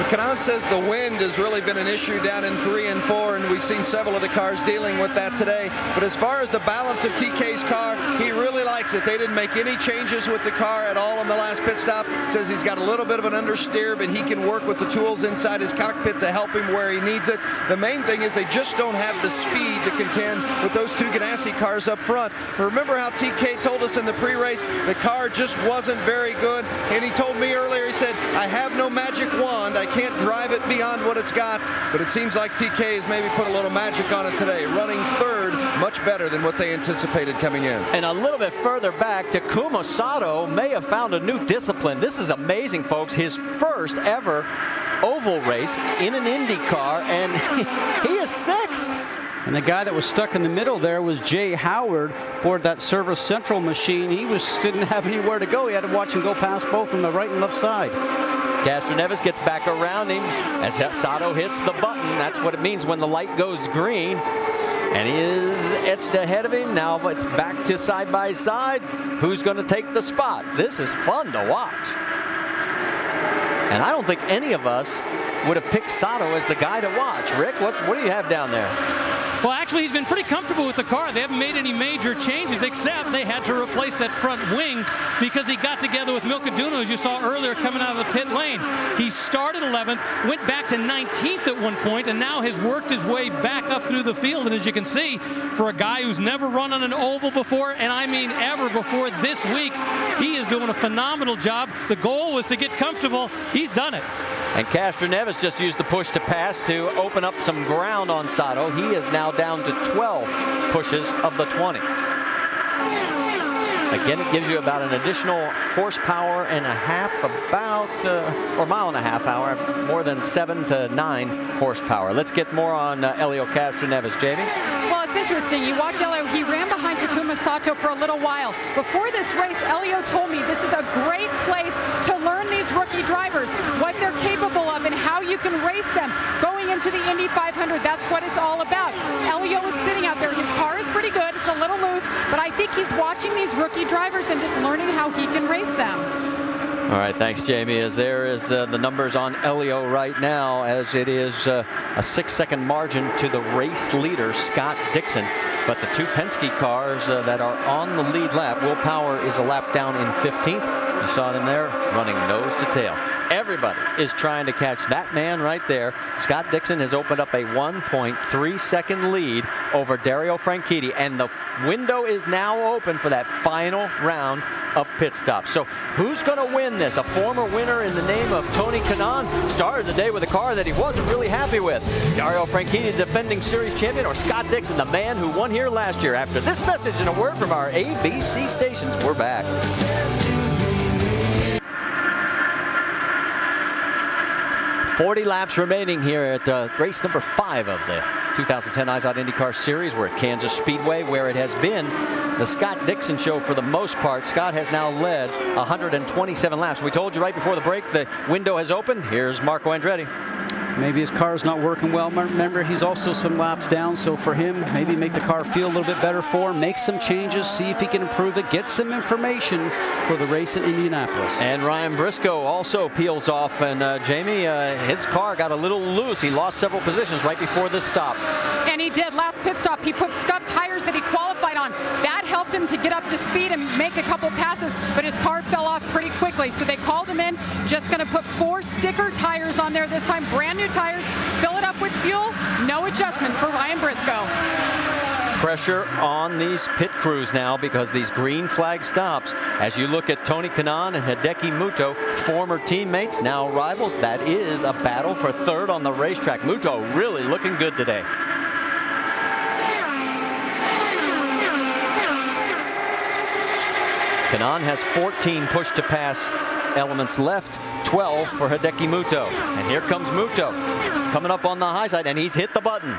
Kanaan says the wind has really been an issue down in 3 and 4, and we've seen several of the cars dealing with that today. But as far as the balance of TK's car, he really likes it. They didn't make any changes with the car at all on the last pit stop. Says he's got a little bit of an understeer, but he can work with the tools inside his cockpit to help him where he needs it. The main thing is they just don't have the speed to contend with those 2 Ganassi cars up front. Remember how TK told us in the pre-race the car just wasn't very good, and he told me earlier, he said, I have no magic wand, I can't drive it beyond what it's got, but it seems like TK has maybe put a little magic on it today, running 3rd much better than what they anticipated coming in. And a little bit further back, Takuma Sato may have found a new discipline. This is amazing, folks. His first ever oval race in an IndyCar, and he is 6th. And the guy that was stuck in the middle there was Jay Howard aboard that Service Central machine. He didn't have anywhere to go. He had to watch him go past both from the right and left side. Castroneves gets back around him as Sato hits the button. That's what it means when the light goes green. And he is etched ahead of him. Now it's back to side by side. Who's going to take the spot? This is fun to watch. And I don't think any of us would have picked Sato as the guy to watch. Rick, what do you have down there? Well, actually, he's been pretty comfortable with the car. They haven't made any major changes, except they had to replace that front wing because he got together with Milcaduno, as you saw earlier, coming out of the pit lane. He started 11th, went back to 19th at one point, and now has worked his way back up through the field. And as you can see, for a guy who's never run on an oval before, and I mean ever before this week, he is doing a phenomenal job. The goal was to get comfortable. He's done it. And Castroneves just used the push to pass to open up some ground on Sato. He is now down to 12 pushes of the 20. Again, it gives you about an additional horsepower and a half, or mile and a half hour, more than 7 to 9 horsepower. Let's get more on Helio Castroneves. Jamie? Well, it's interesting. You watch Helio. He ran behind Takuma Sato for a little while. Before this race, Helio told me this is a great place to learn these rookie drivers, what they're capable of and how you can race them. Going into the Indy 500, that's what it's all about. Helio is sitting out there. His car is pretty good. It's a little loose, but I think he's watching these rookie drivers and just learning how he can race them. All right, thanks, Jamie. As there is the numbers on Helio right now, as it is a 6-second margin to the race leader, Scott Dixon. But the two Penske cars that are on the lead lap, Will Power is a lap down in 15th. You saw them there running nose to tail. Everybody is trying to catch that man right there. Scott Dixon has opened up a 1.3-second lead over Dario Franchitti, and the window is now open for that final round of pit stops. So who's going to win this? A former winner in the name of Tony Kanaan started the day with a car that he wasn't really happy with. Dario Franchitti, defending series champion, or Scott Dixon, the man who won here last year? After this message and a word from our ABC stations, we're back. .40 laps remaining here at race number 5 of the 2010 IZOD IndyCar Series. We're at Kansas Speedway, where it has been the Scott Dixon show for the most part. Scott has now led 127 laps. We told you right before the break the window has opened. Here's Marco Andretti. Maybe his car is not working well. Remember, he's also some laps down, so for him, maybe make the car feel a little bit better for him, make some changes, see if he can improve it, get some information for the race at Indianapolis. And Ryan Briscoe also peels off, and Jamie, his car got a little loose. He lost several positions right before this stop. And he did. Last pit stop, he put scuffed tires that he qualified on. That helped him to get up to speed and make a couple passes, but his car fell off pretty quickly. So they called him in, just going to put 4 sticker tires on there this time, brand new tires, fill it up with fuel, no adjustments for Ryan Briscoe. Pressure on these pit crews now because these green flag stops. As you look at Tony Kanaan and Hideki Muto, former teammates, now rivals, that is a battle for third on the racetrack. Muto really looking good today. Kanaan has 14 push-to-pass elements left, 12 for Hideki Muto. And here comes Muto coming up on the high side, and he's hit the button.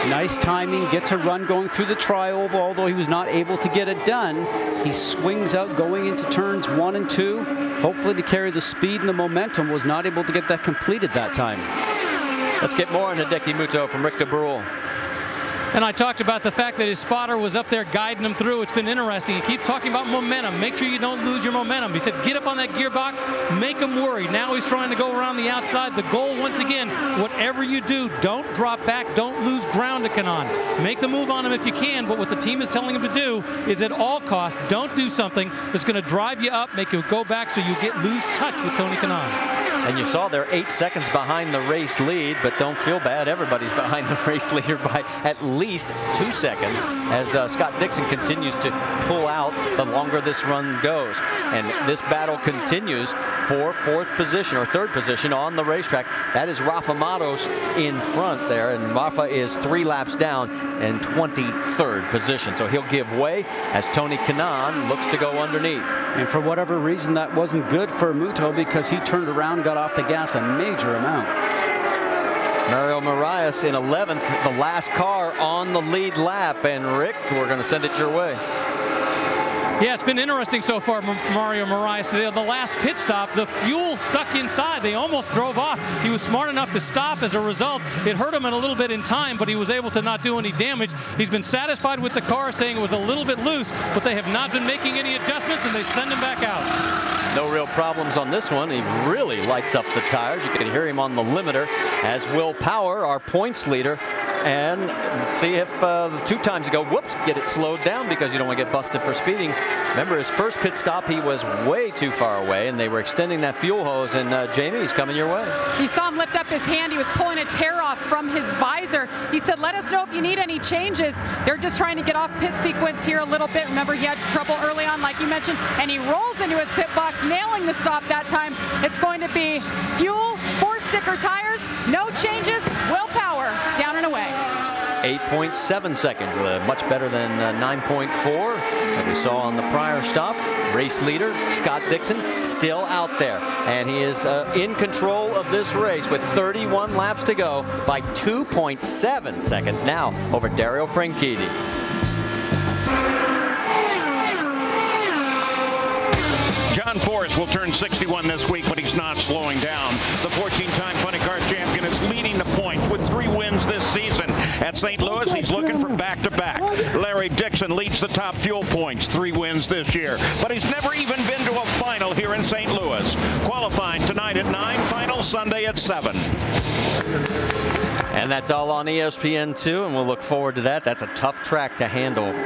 Nice timing, gets a run going through the tri-oval, although he was not able to get it done. He swings out going into turns 1 and 2, hopefully to carry the speed and the momentum, was not able to get that completed that time. Let's get more on Hideki Muto from Rick DeBrule. And I talked about the fact that his spotter was up there guiding him through. It's been interesting. He keeps talking about momentum. Make sure you don't lose your momentum. He said, get up on that gearbox, make him worry. Now he's trying to go around the outside. The goal, once again, whatever you do, don't drop back. Don't lose ground to Kanaan. Make the move on him if you can, but what the team is telling him to do is at all costs, don't do something that's going to drive you up, make you go back so you lose touch with Tony Kanaan. And you saw they're 8 seconds behind the race lead, but don't feel bad. Everybody's behind the race leader by at least 2 seconds as Scott Dixon continues to pull out the longer this run goes. And this battle continues for fourth position or third position on the racetrack. That is Rafa Matos in front there, and Rafa is 3 laps down in 23rd position. So he'll give way as Tony Kanaan looks to go underneath. And for whatever reason, that wasn't good for Muto because he turned around, got off the gas a major amount. Mario Marias in 11th, the last car on the lead lap. And Rick, we're going to send it your way. Yeah, it's been interesting so far, Mario Marias today. The last pit stop, the fuel stuck inside. They almost drove off. He was smart enough to stop. As a result, it hurt him a little bit in time, but he was able to not do any damage. He's been satisfied with the car, saying it was a little bit loose, but they have not been making any adjustments, and they send him back out. No real problems on this one. He really lights up the tires. You can hear him on the limiter as Will Power, our points leader, and see if the 2 times ago, whoops, get it slowed down because you don't want to get busted for speeding. Remember his first pit stop, he was way too far away, and they were extending that fuel hose, and Jamie, he's coming your way. You saw him lift up his hand. He was pulling a tear off from his visor. He said, let us know if you need any changes. They're just trying to get off pit sequence here a little bit. Remember, he had trouble early on, like you mentioned, and he rolls into his pit box, nailing the stop that time. It's going to be fuel, 4-sticker tires, no changes, Will Power, down and away. 8.7 seconds, much better than 9.4 that we saw on the prior stop. Race leader Scott Dixon still out there, and he is in control of this race with 31 laps to go by 2.7 seconds now over Dario Franchitti. John Force will turn 61 this week, but he's not slowing down. The 14-time funny car champion is leading the points with 3 wins this season. At St. Louis, he's looking for back-to-back. Larry Dixon leads the top fuel points, 3 wins this year, but he's never even been to a final here in St. Louis. Qualifying tonight at 9, final Sunday at 7. And that's all on ESPN2, and we'll look forward to that. That's a tough track to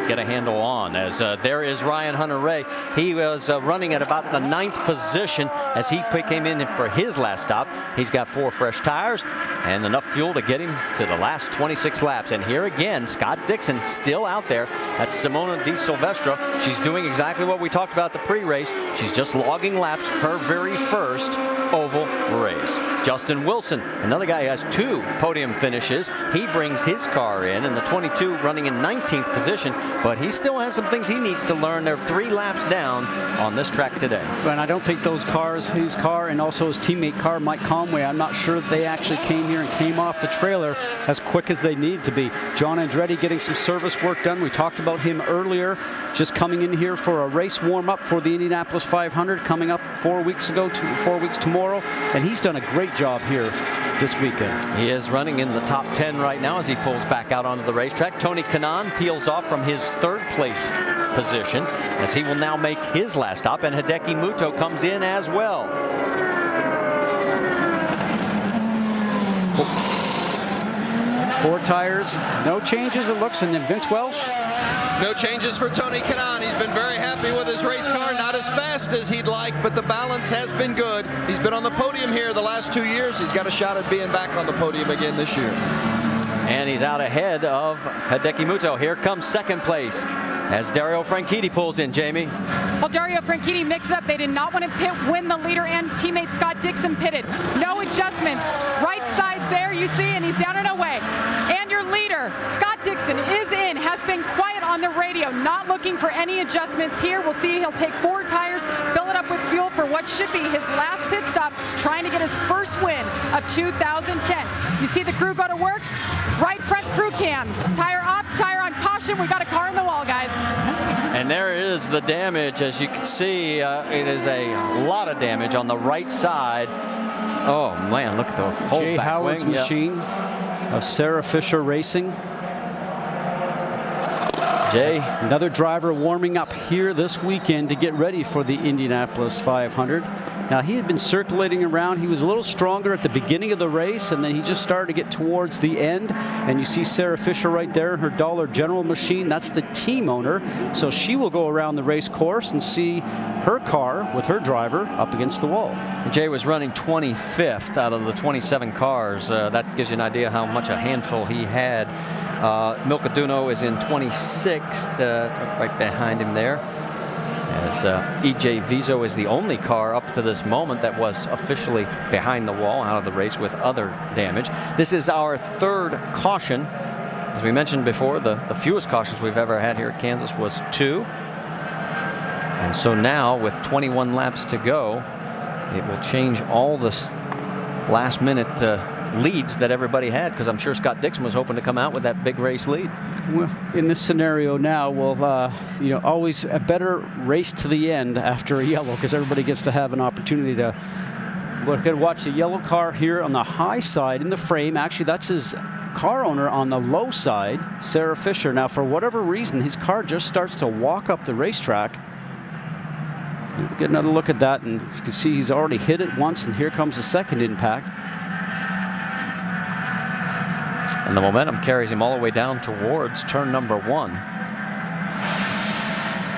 get a handle on, as there is Ryan Hunter-Reay. He was running at about the 9th position as he came in for his last stop. He's got 4 fresh tires and enough fuel to get him to the last 26 laps. And here again, Scott Dixon still out there. That's Simona Di Silvestro. She's doing exactly what we talked about the pre-race. She's just logging laps, her very first oval race. Justin Wilson, another guy who has 2 podium finishes. He brings his car in the 22 running in 19th position, but he still has some things he needs to learn. They're 3 laps down on this track today. And I don't think those cars, his car and also his teammate car, Mike Conway, I'm not sure they actually came here and came off the trailer as quick as they need to be. John Andretti getting some service work done. We talked about him earlier, just coming in here for a race warm-up for the Indianapolis 500 coming up 4 weeks tomorrow, and he's done a great job here this weekend. He is running in the top 10 right now as he pulls back out onto the racetrack. Tony Kanaan peels off from his 3rd place position as he will now make his last stop, and Hideki Muto comes in as well. 4 tires, no changes it looks, and then Vince Welch. No changes for Tony Kanaan. He's been very happy with his race car. Not as fast as he'd like, but the balance has been good. He's been on the podium here the last 2 years. He's got a shot at being back on the podium again this year. And he's out ahead of Hideki Muto. Here comes 2nd place as Dario Franchitti pulls in, Jamie. Well, Dario Franchitti mixed it up. They did not want to pit when the leader and teammate Scott Dixon pitted. No adjustments. Right side's there, you see, and he's down and away. And your leader, Scott Dixon, is in, has been quiet on the radio, not looking for any adjustments here. We'll see he'll take 4 tires, fill it up with fuel for what should be his last pit stop, trying to get his first win of 2010. You see the crew go to work. Right front crew cam. Tire up, tire on caution. We got a car in the wall, guys. And there is the damage. As you can see, it is a lot of damage on the right side. Oh, man, look at the whole Jay back Howard's wing. machine of Sarah Fisher Racing. Jay, another driver warming up here this weekend to get ready for the Indianapolis 500. Now, he had been circulating around. He was a little stronger at the beginning of the race, and then he just started to get towards the end. And you see Sarah Fisher right there in her Dollar General machine. That's the team owner. So she will go around the race course and see her car with her driver up against the wall. Jay was running 25th out of the 27 cars. That gives you an idea how much a handful he had. Milka Duno is in 26th, right behind him there. as E.J. Vizo is the only car up to this moment that was officially behind the wall, out of the race with other damage. This is our third caution. As we mentioned before, the fewest cautions we've ever had here at Kansas was 2. And so now, with 21 laps to go, it will change all this last-minute leads that everybody had, because I'm sure Scott Dixon was hoping to come out with that big race lead. Well, in this scenario now, always a better race to the end after a yellow, because everybody gets to have an opportunity to watch the yellow car here on the high side in the frame. Actually, that's his car owner on the low side, Sarah Fisher. Now, for whatever reason, his car just starts to walk up the racetrack. We'll get another look at that, and you can see he's already hit it once, and here comes the second impact. And the momentum carries him all the way down towards turn number 1.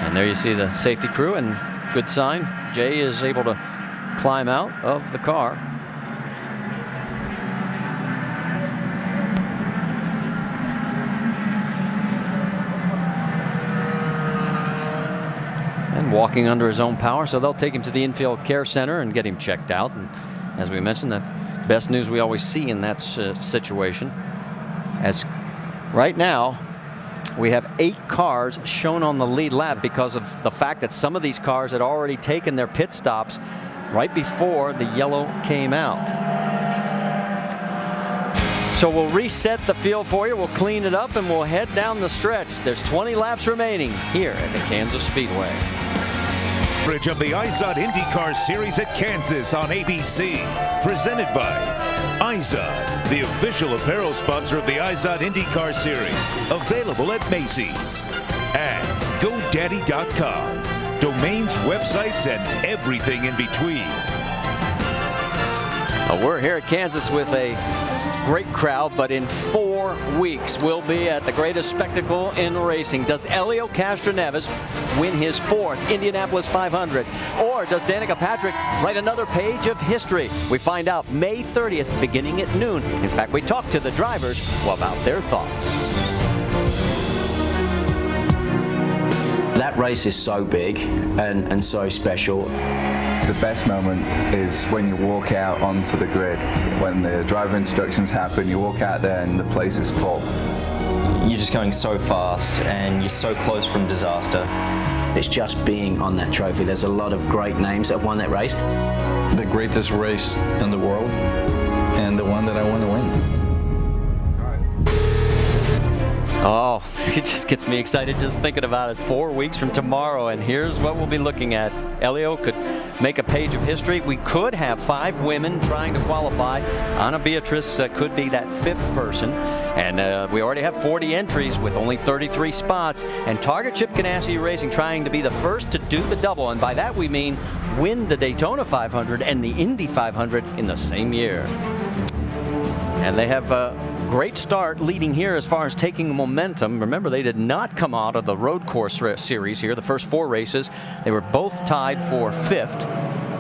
And there you see the safety crew, and good sign. Jay is able to climb out of the car. And walking under his own power, so they'll take him to the infield care center and get him checked out. And as we mentioned, that best news we always see in that situation. As right now, we have 8 cars shown on the lead lap because of the fact that some of these cars had already taken their pit stops right before the yellow came out. So we'll reset the field for you, we'll clean it up, and we'll head down the stretch. There's 20 laps remaining here at the Kansas Speedway. Coverage of the IZOD IndyCar Series at Kansas on ABC, presented by IZOD, the official apparel sponsor of the IZOD IndyCar Series, available at Macy's. And GoDaddy.com, domains, websites, and everything in between. We're here at Kansas with a great crowd, but in 4 weeks we'll be at the greatest spectacle in racing. Does Helio Castroneves win his 4th Indianapolis 500, or does Danica Patrick write another page of history? We find out May 30th, beginning at noon. In fact, we talked to the drivers about their thoughts. That race is so big and so special. The best moment is when you walk out onto the grid. When the driver instructions happen, you walk out there and the place is full. You're just going so fast and you're so close from disaster. It's just being on that trophy. There's a lot of great names that have won that race. The greatest race in the world, and the one that I want to win. Oh, it just gets me excited just thinking about it. 4 weeks from tomorrow, and here's what we'll be looking at. Helio could make a page of history. We could have 5 women trying to qualify. Anna Beatrice could be that 5th person. And we already have 40 entries with only 33 spots. And Target Chip Ganassi Racing trying to be the first to do the double. And by that we mean win the Daytona 500 and the Indy 500 in the same year. And they have a great start leading here as far as taking momentum. Remember, they did not come out of the road course series here. The first 4 races, they were both tied for 5th.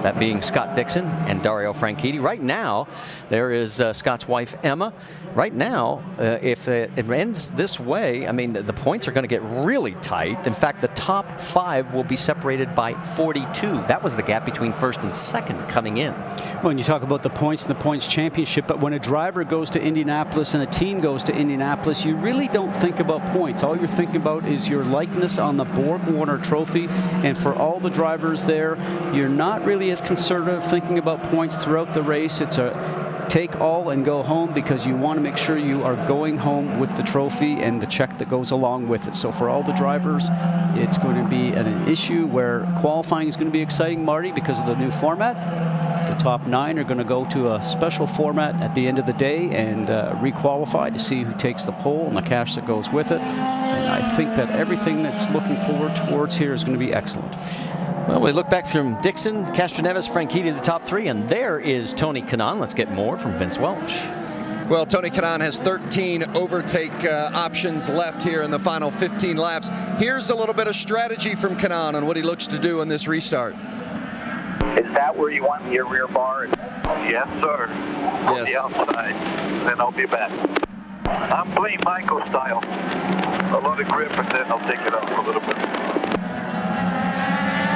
That being Scott Dixon and Dario Franchitti. Right now, there is Scott's wife, Emma. Right now, if it ends this way, I mean, the points are going to get really tight. In fact, the top 5 will be separated by 42. That was the gap between 1st and 2nd coming in. Well, and you talk about the points and the points championship, but when a driver goes to Indianapolis and a team goes to Indianapolis, you really don't think about points. All you're thinking about is your likeness on the Borg-Warner Trophy. And for all the drivers there, you're not really as conservative thinking about points throughout the race. It's a take all and go home, because you want to make sure you are going home with the trophy and the check that goes along with it. So for all the drivers, it's going to be an issue where qualifying is going to be exciting, Marty, because of the new format. The top 9 are going to go to a special format at the end of the day and re-qualify to see who takes the pole and the cash that goes with it. And I think that everything that's looking forward towards here is going to be excellent. Well, we look back from Dixon, Castroneves, Franchitti, the top 3, and there is Tony Kanaan. Let's get more from Vince Welch. Well, Tony Kanaan has 13 overtake options left here in the final 15 laps. Here's a little bit of strategy from Kanaan on what he looks to do in this restart. Is that where you want your rear bar? Yes, sir. On the outside. Then I'll be back. I'm playing Michael style. A lot of grip, and then I'll take it up a little bit.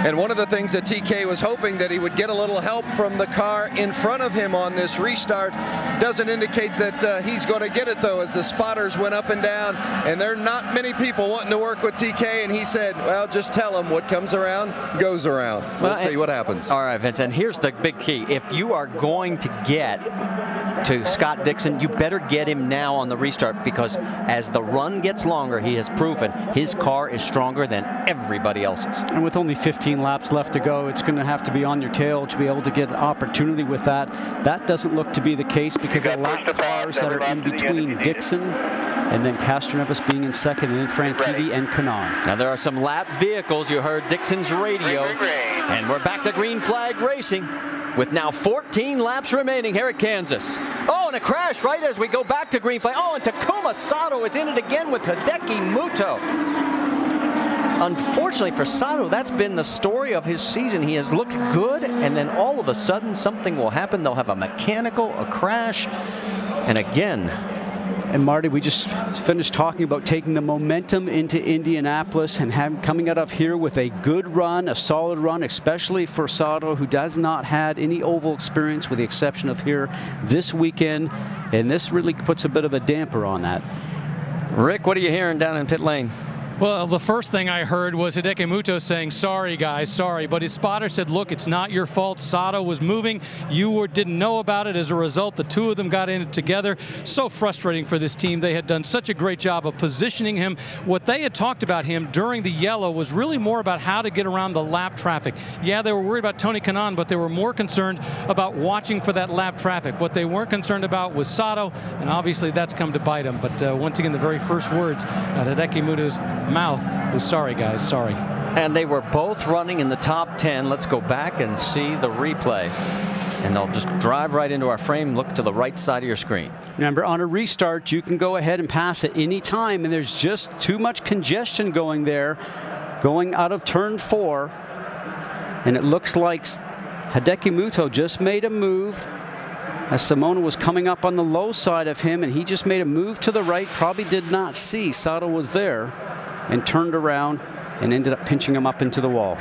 And one of the things that TK was hoping that he would get a little help from the car in front of him on this restart. Doesn't indicate that he's going to get it, though, as the spotters went up and down, and there are not many people wanting to work with TK, and he said, well, just tell him what comes around goes around. We'll see what happens. All right, Vince, and here's the big key. If you are going to get to Scott Dixon, you better get him now on the restart, because as the run gets longer, he has proven his car is stronger than everybody else's. And with only 15 laps left to go, it's going to have to be on your tail to be able to get an opportunity with that. That doesn't look to be the case, because the lap cars that are in between Dixon and then Castroneves being in second, and then Franchitti and Kanaan. Now there are some lap vehicles. You heard Dixon's radio. And we're back to green flag racing with now 14 laps remaining here at Kansas. Oh, and a crash right as we go back to green flag. Oh, and Takuma Sato is in it again with Hideki Muto. Unfortunately for Sato, that's been the story of his season. He has looked good, and then all of a sudden something will happen. They'll have a crash, and again. And Marty, we just finished talking about taking the momentum into Indianapolis and coming out of here with a good run, a solid run, especially for Sato, who does not had any oval experience with the exception of here this weekend. And this really puts a bit of a damper on that. Rick, what are you hearing down in pit lane? Well, the first thing I heard was Hideki Muto saying, sorry, guys, sorry. But his spotter said, look, it's not your fault. Sato was moving. You didn't know about it. As a result, the two of them got in it together. So frustrating for this team. They had done such a great job of positioning him. What they had talked about him during the yellow was really more about how to get around the lap traffic. Yeah, they were worried about Tony Kanaan, but they were more concerned about watching for that lap traffic. What they weren't concerned about was Sato, and obviously that's come to bite him. But once again, the very first words out of Hideki Muto's mouth was, sorry, guys, sorry. And they were both running in the top 10. Let's go back and see the replay. And they'll just drive right into our frame. Look to the right side of your screen. Remember, on a restart, you can go ahead and pass at any time, and there's just too much congestion going there, going out of turn 4. And it looks like Hideki Muto just made a move as Simona was coming up on the low side of him, and he just made a move to the right, probably did not see Sato was there, and turned around and ended up pinching him up into the wall.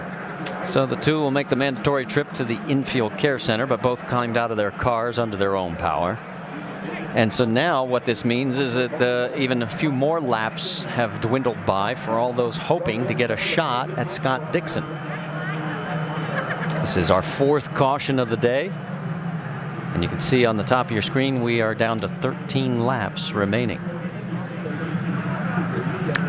So the two will make the mandatory trip to the infield care center, but both climbed out of their cars under their own power. And so now what this means is that even a few more laps have dwindled by for all those hoping to get a shot at Scott Dixon. This is our 4th caution of the day. And you can see on the top of your screen, we are down to 13 laps remaining.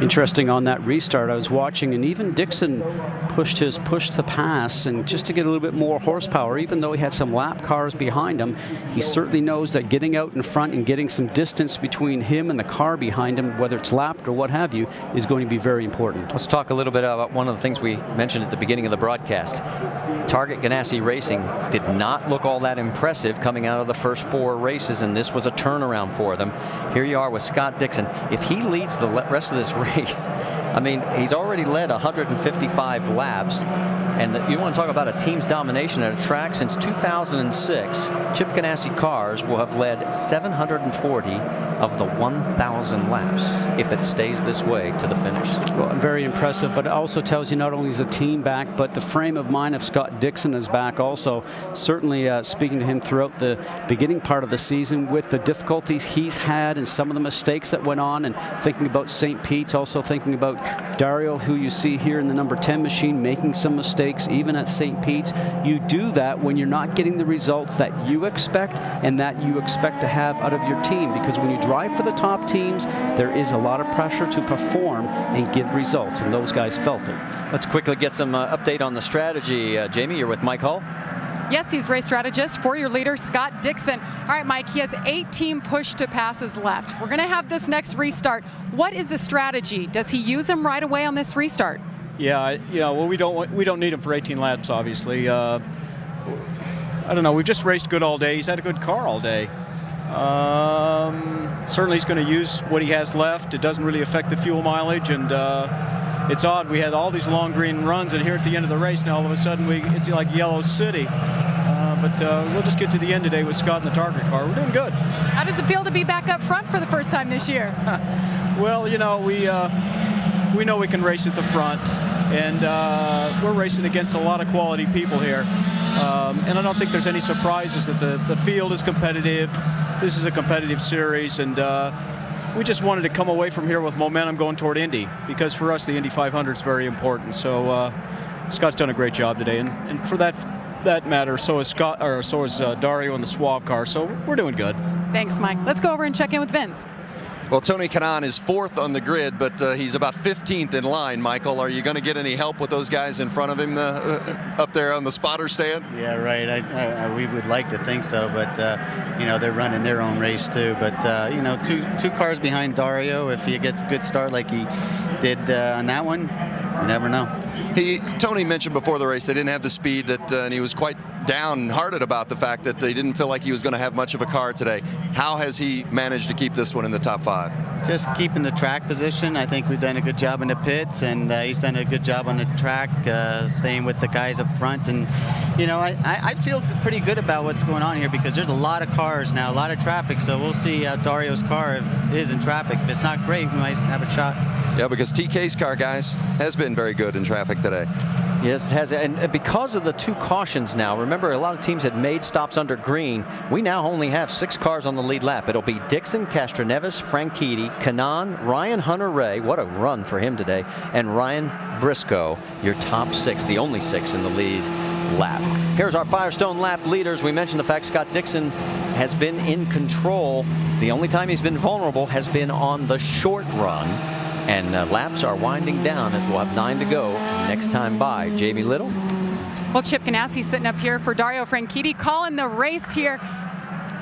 Interesting on that restart, I was watching, and even Dixon pushed the pass, and just to get a little bit more horsepower, even though he had some lap cars behind him, he certainly knows that getting out in front and getting some distance between him and the car behind him, whether it's lapped or what have you, is going to be very important. Let's talk a little bit about one of the things we mentioned at the beginning of the broadcast. Target Ganassi Racing did not look all that impressive coming out of the first 4 races, and this was a turnaround for them. Here you are with Scott Dixon. If he leads the rest of this race, I mean, he's already led 155 laps, and you want to talk about a team's domination at a track. Since 2006, Chip Ganassi cars will have led 740 of the 1,000 laps if it stays this way to the finish. Well, very impressive, but it also tells you not only is the team back, but the frame of mind of Scott Dixon is back also. Certainly speaking to him throughout the beginning part of the season with the difficulties he's had and some of the mistakes that went on, and thinking about St. Pete's, also thinking about Dario, who you see here in the number 10 machine, making some mistakes even at St. Pete's. You do that when you're not getting the results that you expect and that you expect to have out of your team, because when you drive for the top teams, there is a lot of pressure to perform and give results, and those guys felt it. Let's quickly get some update on the strategy. Jamie, you're with Mike Hull. Yes, he's race strategist for your leader, Scott Dixon. All right, Mike, he has 18 push-to-passes left. We're going to have this next restart. What is the strategy? Does he use them right away on this restart? Yeah, well, we don't need him for 18 laps, obviously. I don't know. We've just raced good all day. He's had a good car all day. Certainly, he's going to use what he has left. It doesn't really affect the fuel mileage, and it's odd. We had all these long green runs, and here at the end of the race, now all of a sudden it's like Yellow City. But we'll just get to the end today with Scott in the target car. We're doing good. How does it feel to be back up front for the first time this year? Well, we know we can race at the front. And we're racing against a lot of quality people here. And I don't think there's any surprises that the field is competitive. This is a competitive series, and we just wanted to come away from here with momentum going toward Indy, because for us the Indy 500 is very important. So Scott's done a great job today, and for that matter, so is Scott, or so is Dario in the Suave car. So we're doing good. Thanks, Mike. Let's go over and check in with Vince. Well, Tony Kanaan is 4th on the grid, but he's about 15th in line. Michael, are you going to get any help with those guys in front of him up there on the spotter stand? Yeah, right. We would like to think so, but they're running their own race too. But two cars behind Dario. If he gets a good start like he did on that one, you never know. Tony mentioned before the race they didn't have the speed and he was quite downhearted about the fact that they didn't feel like he was going to have much of a car today. How has he managed to keep this one in the top 5? Just keeping the track position. I think we've done a good job in the pits, and he's done a good job on the track, staying with the guys up front. And I feel pretty good about what's going on here, because there's a lot of cars now, a lot of traffic. So we'll see how Dario's car is in traffic. If it's not great, we might have a shot. Yeah, because TK's car, guys, has been very good in traffic today. Yes, it has. And because of the 2 cautions now, remember a lot of teams had made stops under green. We now only have 6 cars on the lead lap. It'll be Dixon, Castroneves, Franchitti, Kanaan, Ryan Hunter-Reay. What a run for him today. And Ryan Briscoe, your top 6, the only 6 in the lead lap. Here's our Firestone lap leaders. We mentioned the fact Scott Dixon has been in control. The only time he's been vulnerable has been on the short run. And laps are winding down as we'll have 9 to go next time by. Jamie Little. Well, Chip Ganassi sitting up here for Dario Franchitti, calling the race here.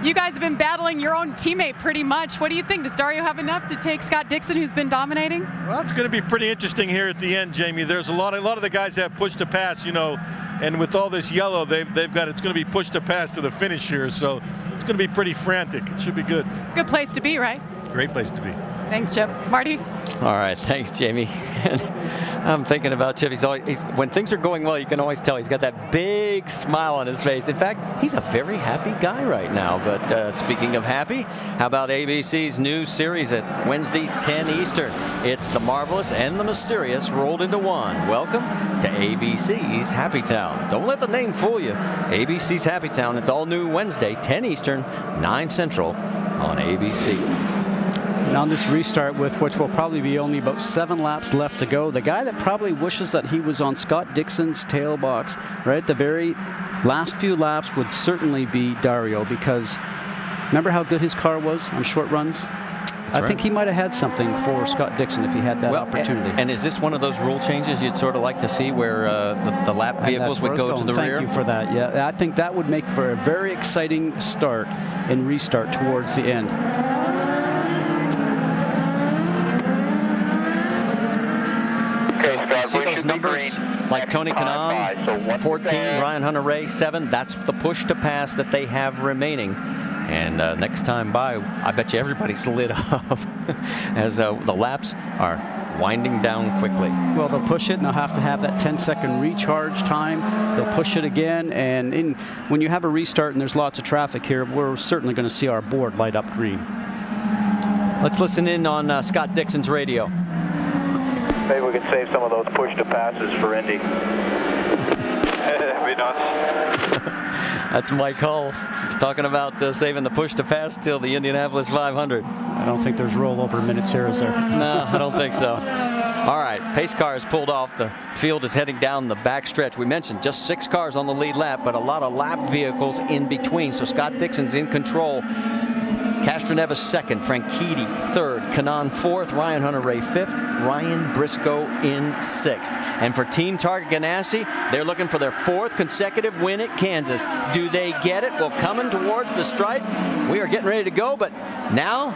You guys have been battling your own teammate pretty much. What do you think? Does Dario have enough to take Scott Dixon, who's been dominating? Well, it's going to be pretty interesting here at the end, Jamie. There's a lot of the guys have push to pass, and with all this yellow, they've got, it's going to be push to pass to the finish here. So it's going to be pretty frantic. It should be good. Good place to be, right? Great place to be. Thanks, Chip. Marty? All right, thanks, Jamie. And I'm thinking about Chip. When things are going well, you can always tell he's got that big smile on his face. In fact, he's a very happy guy right now. But speaking of happy, how about ABC's new series at Wednesday, 10 Eastern? It's the marvelous and the mysterious rolled into one. Welcome to ABC's Happy Town. Don't let the name fool you. ABC's Happy Town. It's all new Wednesday, 10 Eastern, 9 Central on ABC. And on this restart, with which will probably be only about 7 laps left to go, the guy that probably wishes that he was on Scott Dixon's tail box right at the very last few laps would certainly be Dario, because remember how good his car was on short runs? I think he might have had something for Scott Dixon if he had that opportunity. And is this one of those rule changes you'd sort of like to see, where the lap vehicles would go to the rear? Thank you for that. Yeah, I think that would make for a very exciting start and restart towards the end. See those numbers like Tony Kanaan, 14, Ryan Hunter-Reay, 7. That's the push to pass that they have remaining. And next time by, I bet you everybody's lit up as the laps are winding down quickly. Well, they'll push it, and they'll have to have that 10-second recharge time. They'll push it again, and when you have a restart and there's lots of traffic here, we're certainly going to see our board light up green. Let's listen in on Scott Dixon's radio. Maybe we can save some of those push to passes for Indy. That'd be nice. That's Mike Hull talking about saving the push to pass till the Indianapolis 500. I don't think there's rollover minutes here, is there? No, I don't think so. All right, pace car is pulled off. The field is heading down the back stretch. We mentioned just 6 cars on the lead lap, but a lot of lap vehicles in between. So Scott Dixon's in control. Castroneves 2nd, Franchitti 3rd, Kanaan 4th, Ryan Hunter-Reay 5th, Ryan Briscoe in 6th. And for Team Target Ganassi, they're looking for their 4th consecutive win at Kansas. Do they get it? Well, coming towards the stripe, we are getting ready to go, but now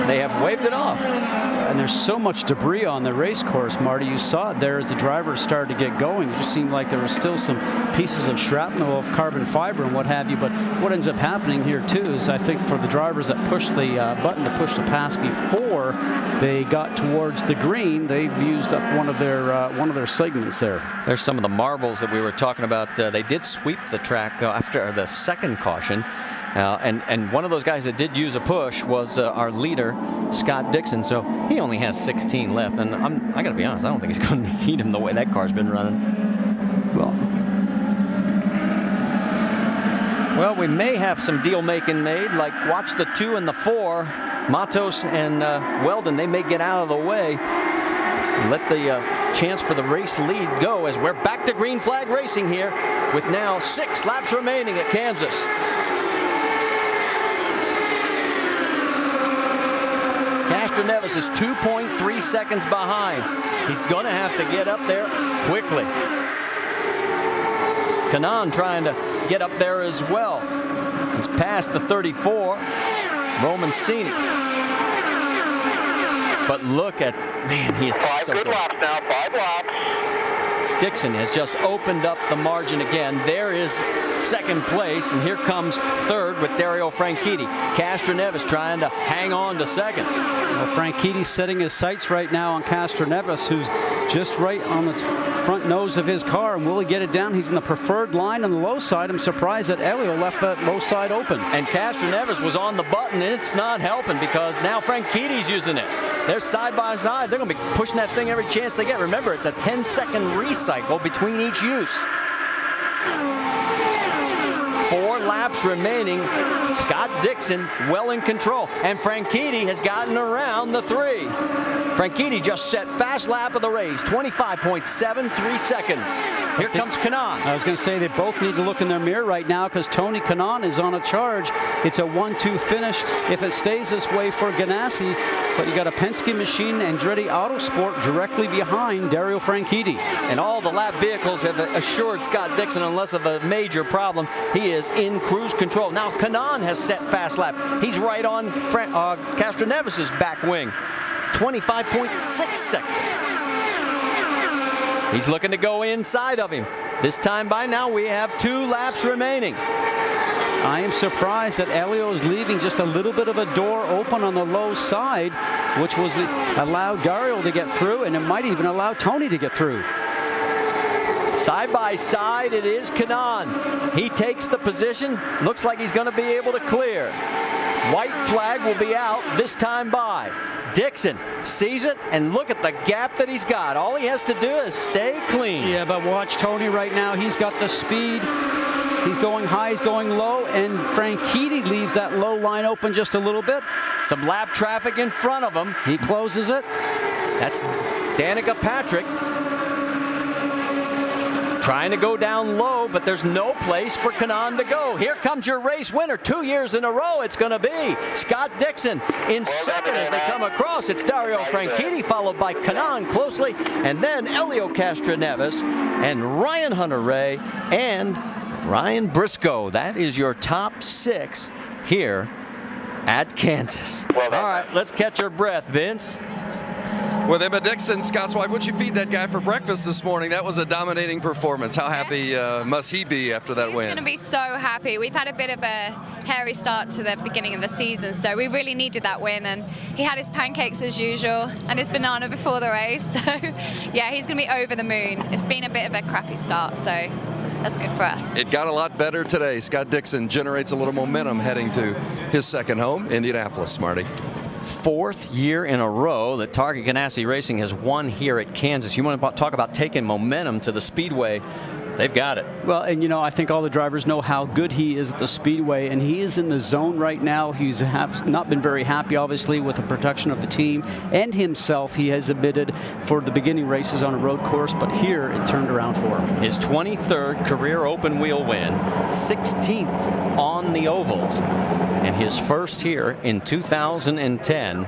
they have waved it off. And there's so much debris on the race course, Marty. You saw it there as the drivers started to get going. It just seemed like there was still some pieces of shrapnel of carbon fiber and what have you. But what ends up happening here, too, is I think for the drivers that pushed the button to push the pass before they got towards the green, they've used up one of their segments there. There's some of the marbles that we were talking about. They did sweep the track after the second caution. And one of those guys that did use a push was our leader, Scott Dixon. So he only has 16 left. And I got to be honest, I don't think he's going to need him the way that car's been running. Well, we may have some deal making made. Like watch the 2 and the 4. Matos and Weldon, they may get out of the way. Let the chance for the race lead go as we're back to green flag racing here with now 6 laps remaining at Kansas. Castroneves is 2.3 seconds behind. He's going to have to get up there quickly. Kanaan trying to get up there as well. He's past the 34. Romancini. But look at, man, he is just so good. 5 good laps now, 5 laps. Dixon has just opened up the margin again. There is second place, and here comes third with Dario Franchitti. Castroneves trying to hang on to second. Well, Franchitti's setting his sights right now on Castroneves, who's just right on the front nose of his car. And will he get it down? He's in the preferred line on the low side. I'm surprised that Elio left that low side open. And Castroneves was on the button, and it's not helping because now Franchitti's using it. They're side by side. They're going to be pushing that thing every chance they get. Remember, it's a 10-second recycle between each use. 4 laps remaining. Scott Dixon well in control. And Franchitti has gotten around the 3. Franchitti just set fast lap of the race, 25.73 seconds. Here comes Kanaan. I was going to say they both need to look in their mirror right now because Tony Kanaan is on a charge. It's a 1-2 finish if it stays this way for Ganassi. But you got a Penske machine and Andretti Autosport directly behind Dario Franchitti. And all the lap vehicles have assured Scott Dixon, unless of a major problem, he is in cruise control. Now Kanaan has set fast lap. He's right on Castroneves' back wing. 25.6 seconds. He's looking to go inside of him. This time by now we have 2 laps remaining. I am surprised that Elio is leaving just a little bit of a door open on the low side, which was allow Dario to get through, and it might even allow Tony to get through. Side by side, it is Kanaan. He takes the position. Looks like he's going to be able to clear. White flag will be out this time by. Dixon sees it, and look at the gap that he's got. All he has to do is stay clean. Yeah, but watch Tony right now. He's got the speed. He's going high, he's going low, and Franchitti leaves that low line open just a little bit. Some lap traffic in front of him. He closes it. That's Danica Patrick trying to go down low, but there's no place for Kanaan to go. Here comes your race winner. 2 years in a row it's going to be Scott Dixon in second as they come across. It's Dario Franchitti followed by Kanaan closely, and then Elio Castroneves and Ryan Hunter-Reay and Ryan Briscoe. That is your top 6 here at Kansas. All right, let's catch our breath, Vince. With Emma Dixon, Scott's wife, what'd you feed that guy for breakfast this morning? That was a dominating performance. How happy must he be after that win? He's going to be so happy. We've had a bit of a hairy start to the beginning of the season, so we really needed that win. And he had his pancakes as usual and his banana before the race. So, yeah, he's going to be over the moon. It's been a bit of a crappy start, so that's good for us. It got a lot better today. Scott Dixon generates a little momentum heading to his second home, Indianapolis, Marty. 4th year in a row that Target Ganassi Racing has won here at Kansas. You want to talk about taking momentum to the Speedway. They've got it. Well, and you know, I think all the drivers know how good he is at the Speedway, and he is in the zone right now. He's not been very happy, obviously, with the production of the team and himself. He has admitted for the beginning races on a road course, but here it turned around for him. His 23rd career open wheel win, 16th on the ovals, and his first here in 2010.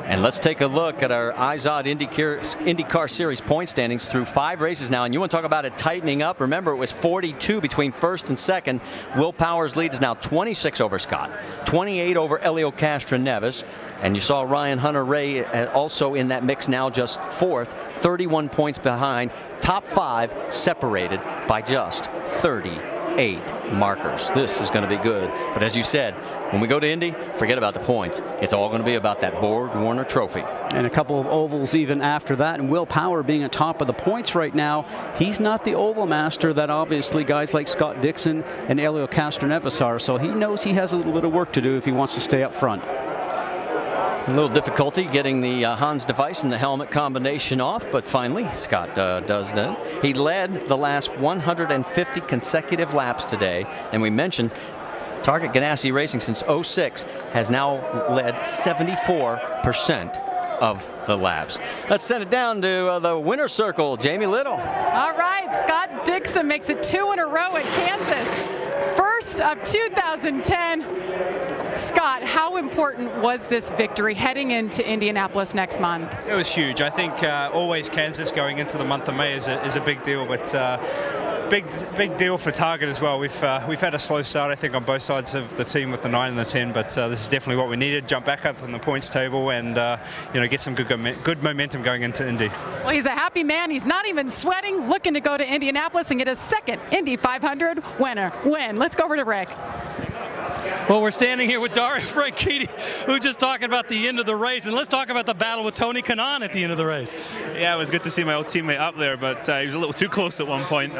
And let's take a look at our IZOD IndyCar Series point standings through 5 races now. And you want to talk about it tightening up. Remember, it was 42 between first and second. Will Power's lead is now 26 over Scott, 28 over Elio Castroneves. And you saw Ryan Hunter-Reay also in that mix now, just 4th, 31 points behind. Top 5 separated by just 30 8 markers. This is going to be good. But as you said, when we go to Indy, forget about the points. It's all going to be about that Borg-Warner trophy. And a couple of ovals even after that. And Will Power being at top of the points right now. He's not the oval master that obviously guys like Scott Dixon and Helio Castroneves are. So he knows he has a little bit of work to do if he wants to stay up front. A little difficulty getting the Hans device and the helmet combination off, but finally Scott does that. He led the last 150 consecutive laps today, and we mentioned Target Ganassi Racing since 06 has now led 74% of the laps. Let's send it down to the winner's circle, Jamie Little. All right, Scott Dixon makes it 2 in a row at Kansas. First of 2010. Scott, how important was this victory heading into Indianapolis next month? It was huge. I think always Kansas going into the month of May is a big deal, but big deal for Target as well. We've had a slow start, I think, on both sides of the team with the 9 and the 10, but this is definitely what we needed. Jump back up on the points table and get some good momentum going into Indy. Well, he's a happy man. He's not even sweating, looking to go to Indianapolis and get his second Indy 500 win. Let's go over to Rick. Well, we're standing here with Dario Franchitti, who just talking about the end of the race. And let's talk about the battle with Tony Kanaan at the end of the race. Yeah, it was good to see my old teammate up there, but he was a little too close at one point.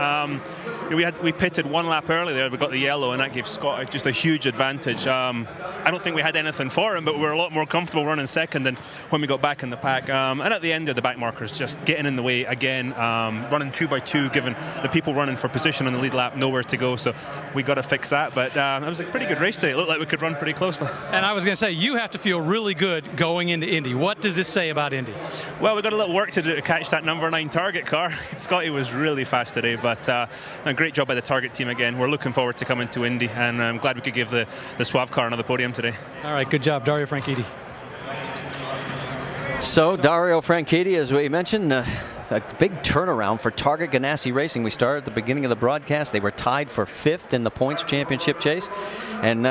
We pitted 1 lap early there. We got the yellow, and that gave Scott just a huge advantage. I don't think we had anything for him, but we were a lot more comfortable running second than when we got back in the pack. And at the end of the back markers, just getting in the way again, running 2 by 2, giving the people running for position on the lead lap nowhere to go. So we got to fix that. But it was a pretty good race today. It looked like we could run pretty closely. And I was going to say, you have to feel really good going into Indy. What does this say about Indy? Well, we've got a little work to do to catch that number 9 Target car. Scotty was really fast today, but a great job by the Target team again. We're looking forward to coming to Indy, and I'm glad we could give the Suave car another podium today. All right, good job, Dario Franchitti. So Dario Franchitti, as we mentioned, a big turnaround for Target Ganassi Racing. We started at the beginning of the broadcast. They were tied for 5th in the points championship chase. And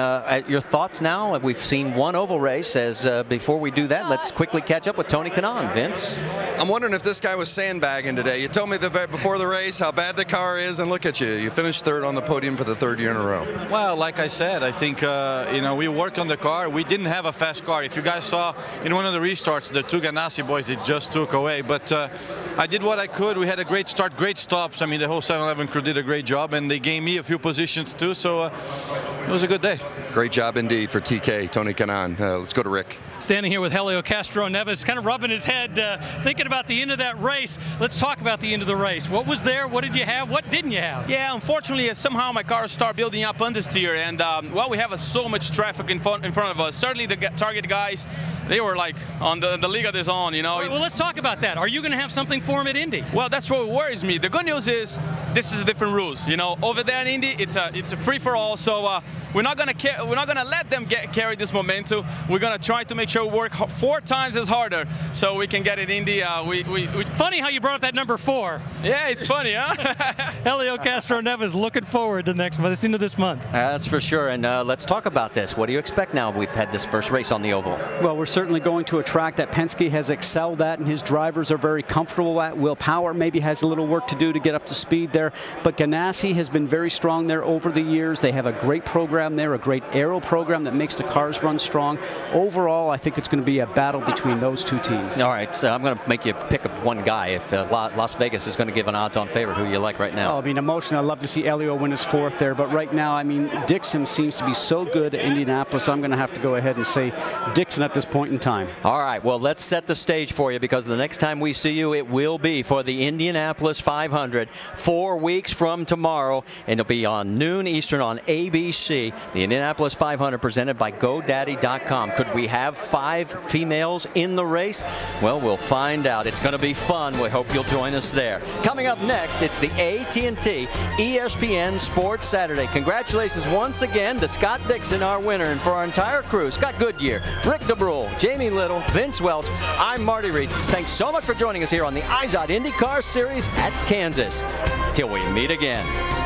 your thoughts now? We've seen one oval race. As before we do that, let's quickly catch up with Tony Kanaan. Vince? I'm wondering if this guy was sandbagging today. You told me before the race how bad the car is, and look at you. You finished 3rd on the podium for the 3rd year in a row. Well, like I said, I think we worked on the car. We didn't have a fast car. If you guys saw in one of the restarts, the 2 Ganassi boys, it just took away. But I did what I could. We had a great start, great stops. I mean, the whole 7-Eleven crew did a great job, and they gave me a few positions too. So it was a good day. Great job indeed for TK, Tony Kanaan. Let's go to Rick. Standing here with Helio Castroneves, kind of rubbing his head, thinking about the end of that race. Let's talk about the end of the race. What was there? What did you have? What didn't you have? Yeah, unfortunately, somehow my car started building up understeer, and well, we have so much traffic in front of us. Certainly, the Target guys, they were like on the Liga des On, you know. Right, well, let's talk about that. Are you going to have something for him at Indy? Well, that's what worries me. The good news is this is different rules. You know, over there in Indy, it's a free for all. So we're not gonna let them carry this momentum. We're gonna try to make sure we work 4 times as harder so we can get it in Indy. Funny how you brought up that number 4. Yeah, it's funny, huh? Helio Castroneves looking forward to next month, the end of this month. That's for sure. And let's talk about this. What do you expect now? We've had this first race on the oval. Well, we're certainly going to a track that Penske has excelled at, and his drivers are very comfortable at. Will Power maybe has a little work to do to get up to speed there, but Ganassi has been very strong there over the years. They have a great program there, a great aero program that makes the cars run strong. Overall, I think it's going to be a battle between those 2 teams. All right, so I'm going to make you pick up one guy. If Las Vegas is going to give an odds-on favorite, who you like right now? Oh, I mean, emotionally, I'd love to see Helio win his 4th there, but right now, I mean, Dixon seems to be so good at Indianapolis. I'm going to have to go ahead and say Dixon at this point in time. All right, well, let's set the stage for you, because the next time we see you, it will be for the Indianapolis 500, 4 weeks from tomorrow, and it'll be on noon Eastern on ABC. The Indianapolis 500 presented by GoDaddy.com. Could we have 5 females in the race? Well, we'll find out. It's going to be fun. We hope you'll join us there. Coming up next, it's the AT&T ESPN Sports Saturday. Congratulations once again to Scott Dixon, our winner, and for our entire crew, Scott Goodyear, Rick DeBrule, Jamie Little, Vince Welch. I'm Marty Reed. Thanks so much for joining us here on the IZOD IndyCar Series at Kansas. Till we meet again.